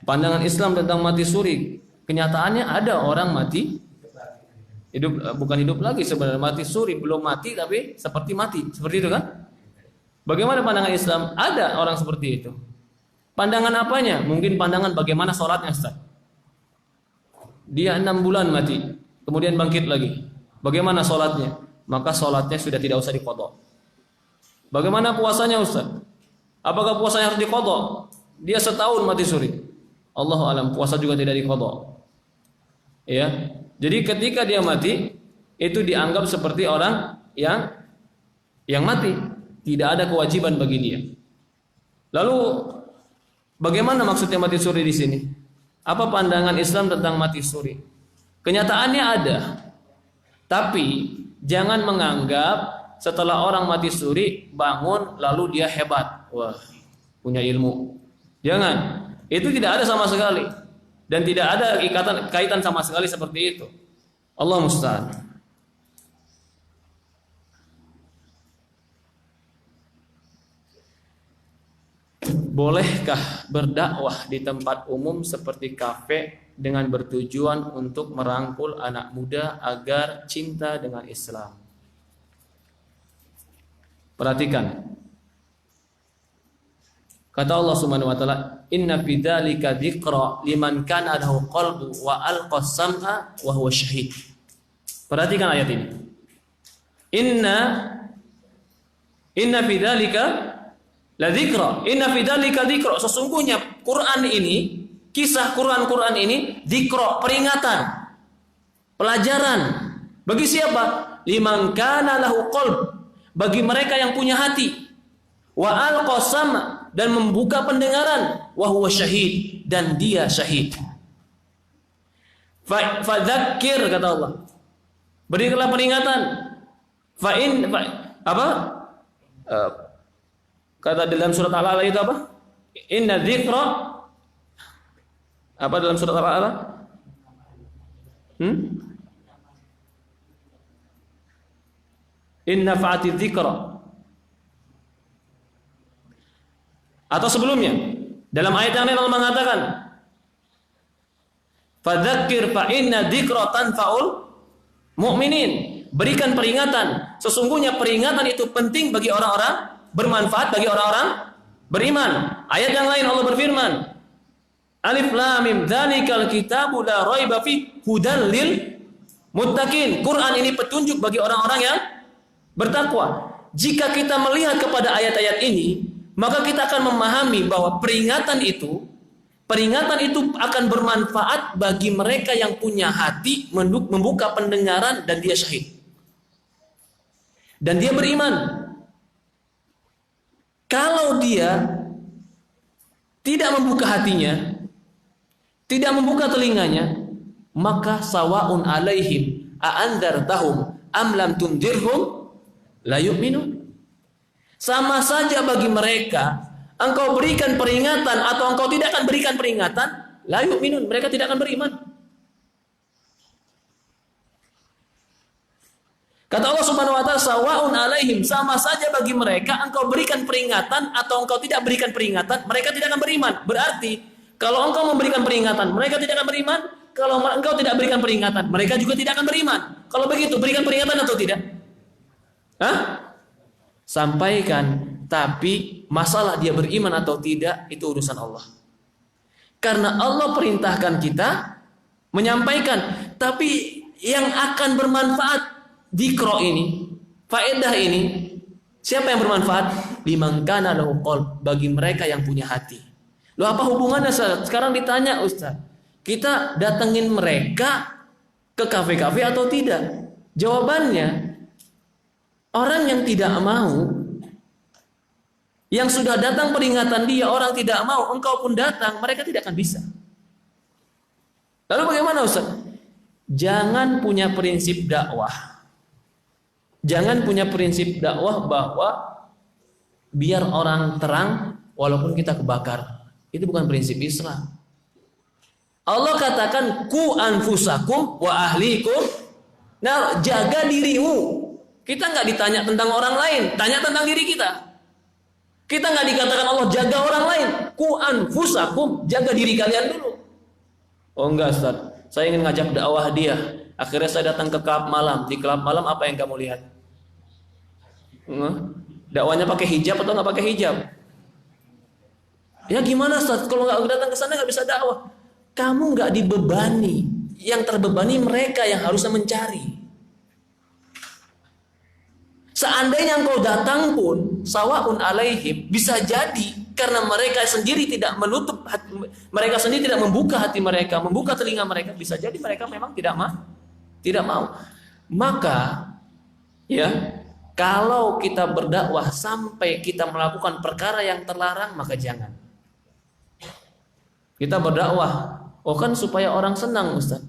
Pandangan Islam tentang mati suri. Kenyataannya ada orang mati hidup, bukan hidup lagi sebenarnya, mati suri, belum mati tapi seperti mati. Seperti itu kan? Bagaimana pandangan Islam? Ada orang seperti itu. Pandangan apanya? Mungkin pandangan bagaimana sholatnya, Ustaz. Dia 6 bulan mati, kemudian bangkit lagi. Bagaimana sholatnya? Maka sholatnya sudah tidak usah diqadha. Bagaimana puasanya, Ustaz? Apakah puasanya harus diqadha? Dia setahun mati suri. Allahu alam, puasa juga tidak diqadha. Ya. Jadi ketika dia mati, itu dianggap seperti orang yang mati. Tidak ada kewajiban bagi dia. Lalu bagaimana maksudnya mati suri di sini? Apa pandangan Islam tentang mati suri? Kenyataannya ada. Tapi jangan menganggap setelah orang mati suri bangun lalu dia hebat. Wah, punya ilmu. Jangan. Itu tidak ada sama sekali. Dan tidak ada kaitan sama sekali seperti itu. Allah musta'an. Bolehkah berdakwah di tempat umum seperti kafe dengan bertujuan untuk merangkul anak muda agar cinta dengan Islam? Perhatikan. Kata Allah Subhanahu wa taala, "Inna fi dzalika dzikra liman kana lahu qalbu wa alqa sam'a wa huwa syahid." Perhatikan ayat ini. Inna fi dzalika la dzikra. Inna fi dzalika dzikra. Sesungguhnya Quran ini, kisah Quran ini dzikra, peringatan, pelajaran. Bagi siapa? Liman kana lahu qalb. Bagi mereka yang punya hati. Wa alqa sam'a, dan membuka pendengaran, wa huwa syahid, dan dia syahid. Fadzakir, kata Allah, berikanlah peringatan. Kata dalam surat Al-A'la itu apa? Inna dzikra, apa dalam surat Al-A'la? Inna fa'ati dzikra. Atau sebelumnya dalam ayat yang lain Allah mengatakan, fadzakir fa inna dzikra tanfa'ul mu'minin. Berikan peringatan, sesungguhnya peringatan itu penting bagi orang-orang, bermanfaat bagi orang-orang beriman. Ayat yang lain Allah berfirman, Alif Lam Mim dzalikal kitabu la raiba fi hudal lil muttaqin. Quran ini petunjuk bagi orang-orang yang bertakwa. Jika kita melihat kepada ayat-ayat ini, maka kita akan memahami bahwa peringatan itu akan bermanfaat bagi mereka yang punya hati, membuka pendengaran, dan dia syahid. Dan dia beriman. Kalau dia tidak membuka hatinya, tidak membuka telinganya, maka sawaun alaihim a'andzartahum am lam tundirhum la yu'minun. Sama saja bagi mereka, engkau berikan peringatan atau engkau tidak akan berikan peringatan, la yu'minun, mereka tidak akan beriman. Kata Allah Subhanahu wa taala, sawaun alaihim, sama saja bagi mereka, engkau berikan peringatan atau engkau tidak berikan peringatan, mereka tidak akan beriman. Berarti kalau engkau memberikan peringatan, mereka tidak akan beriman. Kalau engkau tidak berikan peringatan, mereka juga tidak akan beriman. Kalau begitu, berikan peringatan atau tidak? Hah? Sampaikan, tapi masalah dia beriman atau tidak itu urusan Allah. Karena Allah perintahkan kita menyampaikan, tapi yang akan bermanfaat dzikra ini, faedah ini, siapa yang bermanfaat? Liman kana lahu qalb, bagi mereka yang punya hati. Loh, apa hubungannya sekarang ditanya Ustaz? Kita datengin mereka ke kafe-kafe atau tidak? Jawabannya, orang yang tidak mau, yang sudah datang peringatan dia, orang tidak mau, engkau pun datang, mereka tidak akan bisa. Lalu bagaimana Ustaz? Jangan punya prinsip dakwah. Jangan punya prinsip dakwah bahwa biar orang terang walaupun kita kebakar. Itu bukan prinsip Islam. Allah katakan ku anfusakum wa ahlikum. Nah, jaga dirimu. Kita nggak ditanya tentang orang lain, tanya tentang diri kita. Kita nggak dikatakan Allah jaga orang lain. Ku anfusakum, jaga diri kalian dulu. Oh enggak Ustaz, saya ingin ngajak dakwah dia. Akhirnya saya datang ke klub malam. Di klub malam apa yang kamu lihat? Dakwahnya pakai hijab atau nggak pakai hijab? Ya gimana Ustaz? Kalau nggak datang ke sana nggak bisa dakwah. Kamu nggak dibebani. Yang terbebani mereka yang harusnya mencari. Seandainya engkau datang pun, sawaun alaihim, bisa jadi karena mereka sendiri tidak menutup hati, mereka sendiri tidak membuka hati mereka, membuka telinga mereka, bisa jadi mereka memang tidak mau. Maka ya, kalau kita berdakwah sampai kita melakukan perkara yang terlarang, maka jangan. Kita berdakwah, oh kan supaya orang senang Ustaz.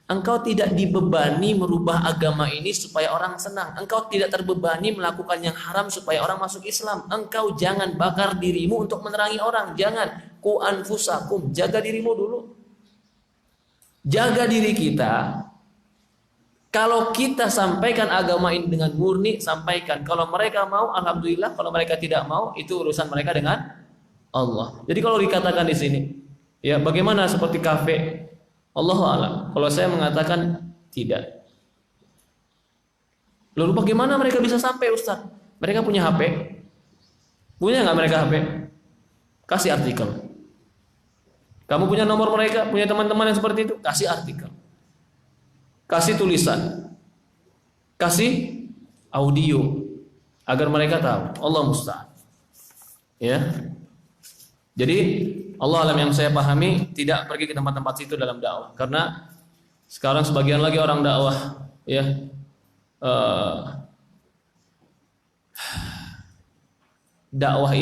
Engkau tidak dibebani merubah agama ini supaya orang senang. Engkau tidak terbebani melakukan yang haram supaya orang masuk Islam. Engkau jangan bakar dirimu untuk menerangi orang. Jangan. Ku anfusakum. Jaga dirimu dulu. Jaga diri kita. Kalau kita sampaikan agama ini dengan murni, sampaikan. Kalau mereka mau, alhamdulillah. Kalau mereka tidak mau, itu urusan mereka dengan Allah. Jadi kalau dikatakan di sini, ya bagaimana seperti kafe? Allahu a'lam. Kalau saya mengatakan tidak. Lalu bagaimana mereka bisa sampai Ustaz? Mereka punya HP? Punya nggak mereka HP? Kasih artikel. Kamu punya nomor mereka, punya teman-teman yang seperti itu? Kasih artikel. Kasih tulisan. Kasih audio agar mereka tahu. Allah musta'an. Ya. Jadi Allah alam yang saya pahami tidak pergi ke tempat-tempat situ dalam dakwah, karena sekarang sebagian lagi orang dakwah ya dakwah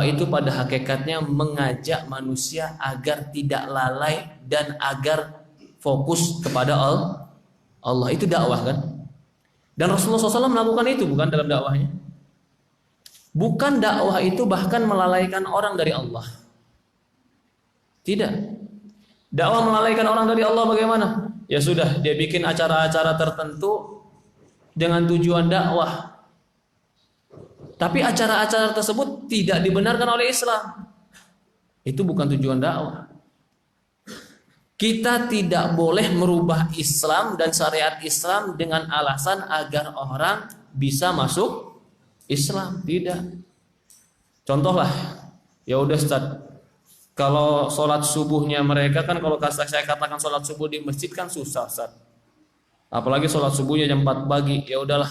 itu pada hakikatnya mengajak manusia agar tidak lalai dan agar fokus kepada Allah. Itu dakwah kan? Dan Rasulullah SAW melakukan itu bukan dalam dakwahnya. Bukan dakwah itu bahkan melalaikan orang dari Allah. Tidak. Dakwah melalaikan orang dari Allah bagaimana? Ya sudah, dia bikin acara-acara tertentu dengan tujuan dakwah. Tapi acara-acara tersebut tidak dibenarkan oleh Islam. Itu bukan tujuan dakwah. Kita tidak boleh merubah Islam dan syariat Islam dengan alasan agar orang bisa masuk Islam. Tidak. Contoh lah, ya udah Ustaz, kalau sholat subuhnya mereka kan, kalau saya katakan sholat subuh di masjid kan susah Ustaz. Apalagi sholat subuhnya jam 4 pagi. Ya udahlah,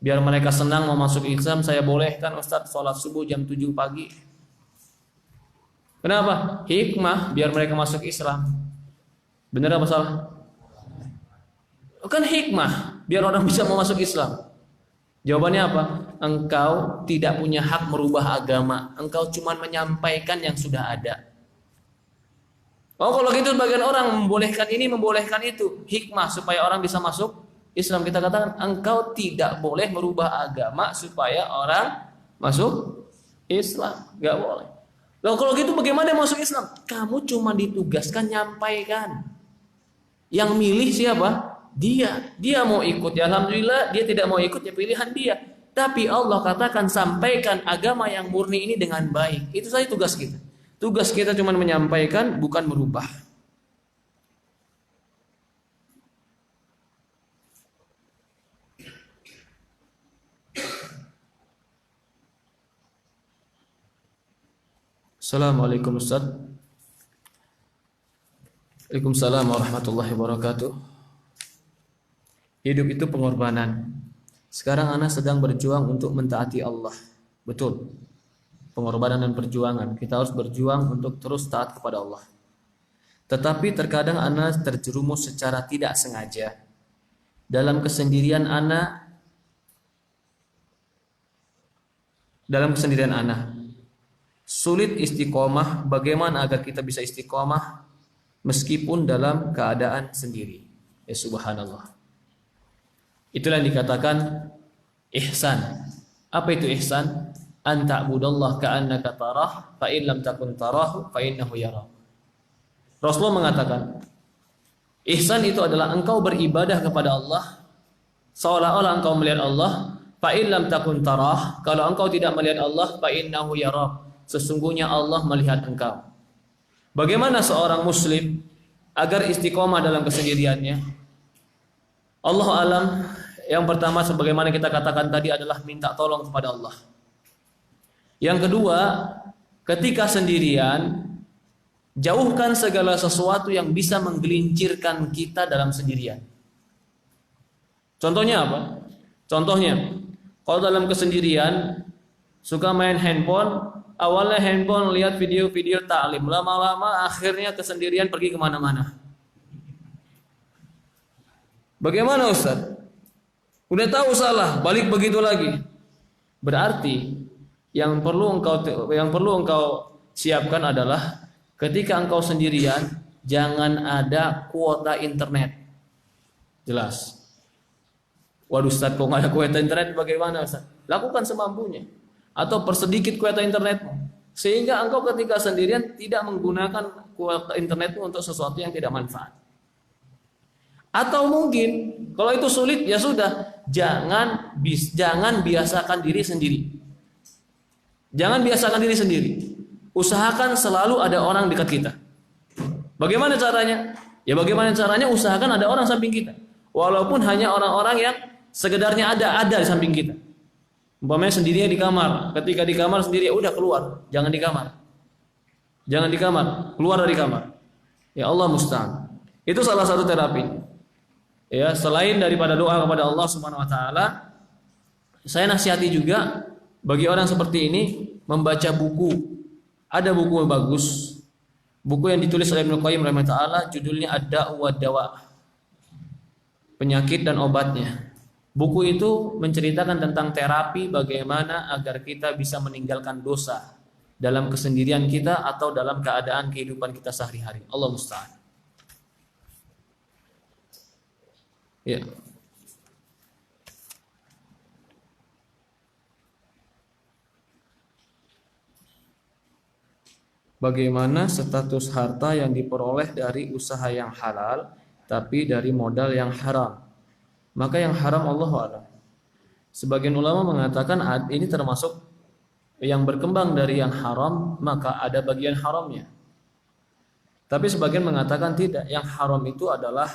biar mereka senang mau masuk Islam, saya bolehkan Ustaz sholat subuh jam 7 pagi. Kenapa? Hikmah biar mereka masuk Islam. Benar apa salah? Kan hikmah biar orang bisa mau masuk Islam. Jawabannya apa? Engkau tidak punya hak merubah agama. Engkau cuma menyampaikan yang sudah ada. Oh kalau gitu sebagian orang membolehkan ini, membolehkan itu. Hikmah supaya orang bisa masuk Islam. Kita katakan engkau tidak boleh merubah agama supaya orang masuk Islam. Gak boleh. Loh kalau gitu bagaimana masuk Islam? Kamu cuma ditugaskan nyampaikan. Yang milih siapa? Dia mau ikut, ya alhamdulillah. Dia tidak mau ikut, ya pilihan dia. Tapi Allah katakan sampaikan agama yang murni ini dengan baik. Itu saja tugas kita. Tugas kita cuma menyampaikan, bukan merubah. Assalamualaikum Ustaz. Waalaikumsalam warahmatullahi wabarakatuh. Hidup itu pengorbanan. Sekarang ana sedang berjuang untuk mentaati Allah. Betul. Pengorbanan dan perjuangan. Kita harus berjuang untuk terus taat kepada Allah. Tetapi terkadang ana terjerumus secara tidak sengaja. Dalam kesendirian ana. Sulit istiqomah. Bagaimana agar kita bisa istiqomah meskipun dalam keadaan sendiri? Ya subhanallah. Itulah yang dikatakan ihsan. Apa itu ihsan? An ta'budallah ka'annaka tarah fa in lam takun tarahu fa innahu yarah. Rasulullah mengatakan, ihsan itu adalah engkau beribadah kepada Allah seolah-olah engkau melihat Allah. Fa in lam takun tarah, kalau engkau tidak melihat Allah, fa innahu yarak, sesungguhnya Allah melihat engkau. Bagaimana seorang muslim agar istiqomah dalam kesendiriannya? Allah alam, yang pertama sebagaimana kita katakan tadi adalah minta tolong kepada Allah. Yang kedua, ketika sendirian, jauhkan segala sesuatu yang bisa menggelincirkan kita dalam sendirian. Contohnya apa? Contohnya, kalau dalam kesendirian suka main handphone, awalnya handphone lihat video-video taklim, lama-lama akhirnya kesendirian pergi kemana-mana. Bagaimana Ustaz? Udah tahu salah, balik begitu lagi. Berarti yang perlu engkau siapkan adalah ketika engkau sendirian, jangan ada kuota internet. Jelas. Waduh Ustaz, kok nggak ada kuota internet bagaimana Ustaz? Lakukan semampunya. Atau persedikit kuota internetmu. Sehingga engkau ketika sendirian tidak menggunakan kuota internetmu untuk sesuatu yang tidak manfaat. Atau mungkin kalau itu sulit ya sudah, jangan biasakan diri sendiri. Jangan biasakan diri sendiri. Usahakan selalu ada orang dekat kita. Bagaimana caranya? Ya bagaimana caranya? Usahakan ada orang samping kita. Walaupun hanya orang-orang yang sekedarnya ada di samping kita. Umpamanya sendirinya di kamar. Ketika di kamar sendiri, ya udah keluar, jangan di kamar. Jangan di kamar, keluar dari kamar. Ya Allah musta'an. Itu salah satu terapi. Ya, selain daripada doa kepada Allah Subhanahu wa taala, saya nasihati juga bagi orang seperti ini membaca buku. Ada buku yang bagus. Buku yang ditulis oleh Ibnu Qayyim rahimahullah, judulnya Ad-Da'u wad-Dawa. Penyakit dan obatnya. Buku itu menceritakan tentang terapi bagaimana agar kita bisa meninggalkan dosa dalam kesendirian kita atau dalam keadaan kehidupan kita sehari-hari. Allah musta'an. Ya. Bagaimana status harta yang diperoleh dari usaha yang halal tapi dari modal yang haram? Maka yang haram Allahu a'lam. Sebagian ulama mengatakan ini termasuk yang berkembang dari yang haram, maka ada bagian haramnya. Tapi sebagian mengatakan tidak, yang haram itu adalah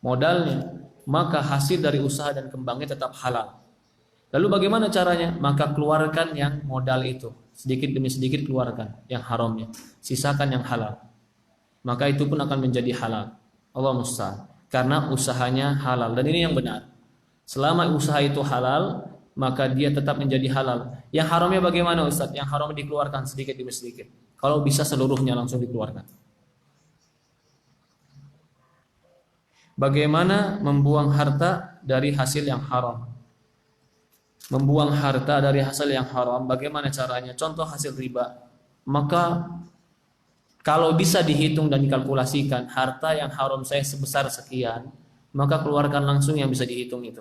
modalnya, maka hasil dari usaha dan kembangnya tetap halal. Lalu bagaimana caranya? Maka keluarkan yang modal itu, sedikit demi sedikit keluarkan yang haramnya, sisakan yang halal. Maka itu pun akan menjadi halal. Allah musta'an. Karena usahanya halal, dan ini yang benar. Selama usaha itu halal, maka dia tetap menjadi halal. Yang haramnya bagaimana Ustaz? Yang haram dikeluarkan sedikit demi sedikit. Kalau bisa seluruhnya langsung dikeluarkan. Bagaimana membuang harta dari hasil yang haram? Membuang harta dari hasil yang haram, bagaimana caranya? Contoh hasil riba. Maka kalau bisa dihitung dan dikalkulasikan, harta yang haram saya sebesar sekian, maka keluarkan langsung yang bisa dihitung itu.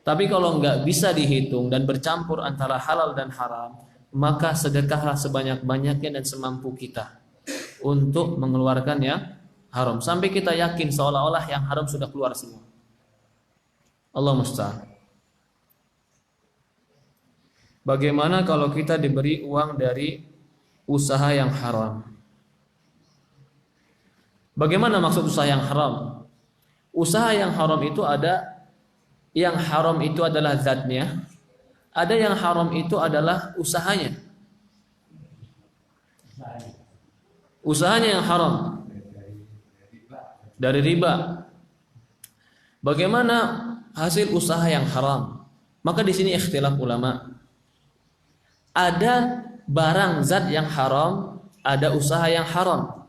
Tapi kalau nggak bisa dihitung dan bercampur antara halal dan haram, maka sedekahlah sebanyak-banyaknya dan semampu kita untuk mengeluarkan yang haram. Sampai kita yakin seolah-olah yang haram sudah keluar semua. Allah musta'an. Bagaimana kalau kita diberi uang dari usaha yang haram? Bagaimana maksud usaha yang haram? Usaha yang haram itu ada yang haram itu adalah zatnya, ada yang haram itu adalah usahanya. Usahanya yang haram dari riba. Bagaimana hasil usaha yang haram? Maka di sini ikhtilaf ulama. Ada barang zat yang haram, ada usaha yang haram.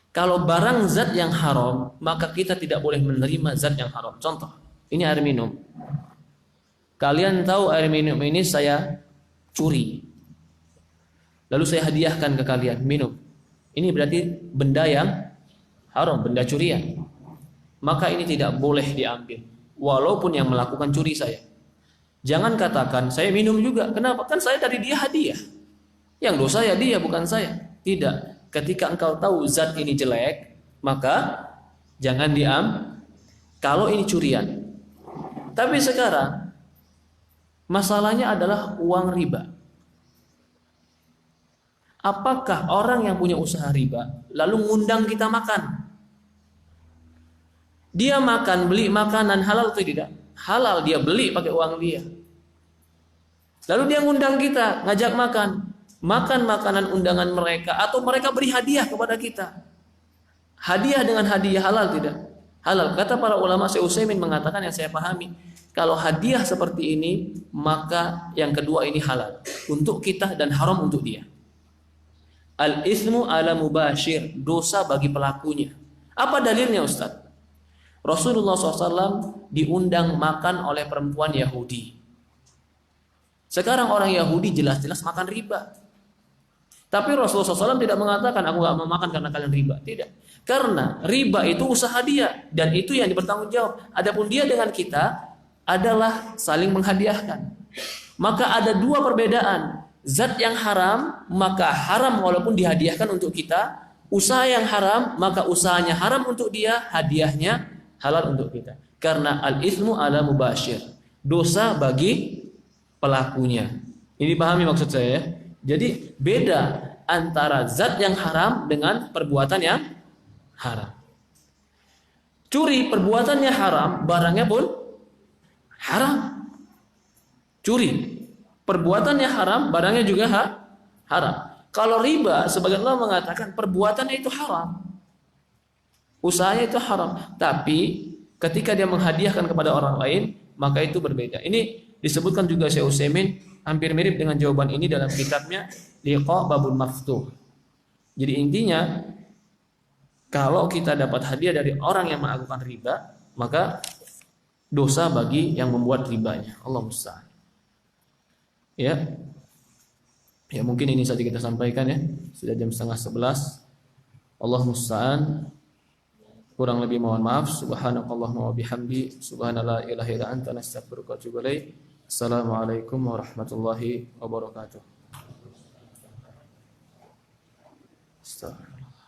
Kalau barang zat yang haram, maka kita tidak boleh menerima zat yang haram. Contoh, ini air minum. Kalian tahu air minum ini saya curi. Lalu saya hadiahkan ke kalian, minum. Ini berarti benda yang haram, benda curian. Maka ini tidak boleh diambil, walaupun yang melakukan curi saya. Jangan katakan saya minum juga. Kenapa? Kan saya dari dia hadiah. Yang dosa ya dia, bukan saya. Tidak. ketika engkau tahu zat ini jelek, maka jangan diam. Kalau ini curian. Tapi sekarang masalahnya adalah uang riba. Apakah orang yang punya usaha riba lalu ngundang kita makan? Dia makan, beli makanan halal atau tidak? Halal, dia beli pakai uang dia. Lalu dia ngundang kita, ngajak makan. Makan makanan undangan mereka, atau mereka beri hadiah kepada kita. Hadiah dengan hadiah halal tidak? Halal. Kata para ulama, Syekh Utsaimin mengatakan yang saya pahami, kalau hadiah seperti ini, maka yang kedua ini halal untuk kita dan haram untuk dia. Al-itsmu ala mubashir, dosa bagi pelakunya. Apa dalilnya, Ustaz? Rasulullah SAW diundang makan oleh perempuan Yahudi. Sekarang orang Yahudi jelas-jelas makan riba. Tapi Rasulullah SAW tidak mengatakan aku gak mau makan karena kalian riba. Tidak. Karena riba itu usaha dia. Dan itu yang dipertanggungjawab. Adapun dia dengan kita adalah saling menghadiahkan. Maka ada dua perbedaan. Zat yang haram, maka haram walaupun dihadiahkan untuk kita. Usaha yang haram, maka usahanya haram untuk dia, hadiahnya halal untuk kita. Karena al-itsmu ala mubashir. Dosa bagi pelakunya. Ini pahami maksud saya ya? Jadi beda antara zat yang haram dengan perbuatan yang haram. Curi perbuatannya haram, barangnya pun haram. Curi perbuatannya haram, barangnya juga haram. Kalau riba, sebagian Allah mengatakan perbuatannya itu haram, usahanya itu haram, tapi ketika dia menghadiahkan kepada orang lain, maka itu berbeda. Ini disebutkan juga Syekh Utsaimin, hampir mirip dengan jawaban ini dalam kitabnya Liqa Babul Maftuh. Jadi intinya, kalau kita dapat hadiah dari orang yang melakukan riba, maka dosa bagi yang membuat ribanya. Allah musta'an. Ya. Ya mungkin ini saja kita sampaikan ya. Sudah jam 10:30. Allah musta'an. Kurang lebih mohon maaf. Subhanakallahumma wa bihamdi, subhanallah ilaha illa anta, nastaghfiruka wa atubu ilaik. Assalamualaikum warahmatullahi wabarakatuh. Astagfirullah.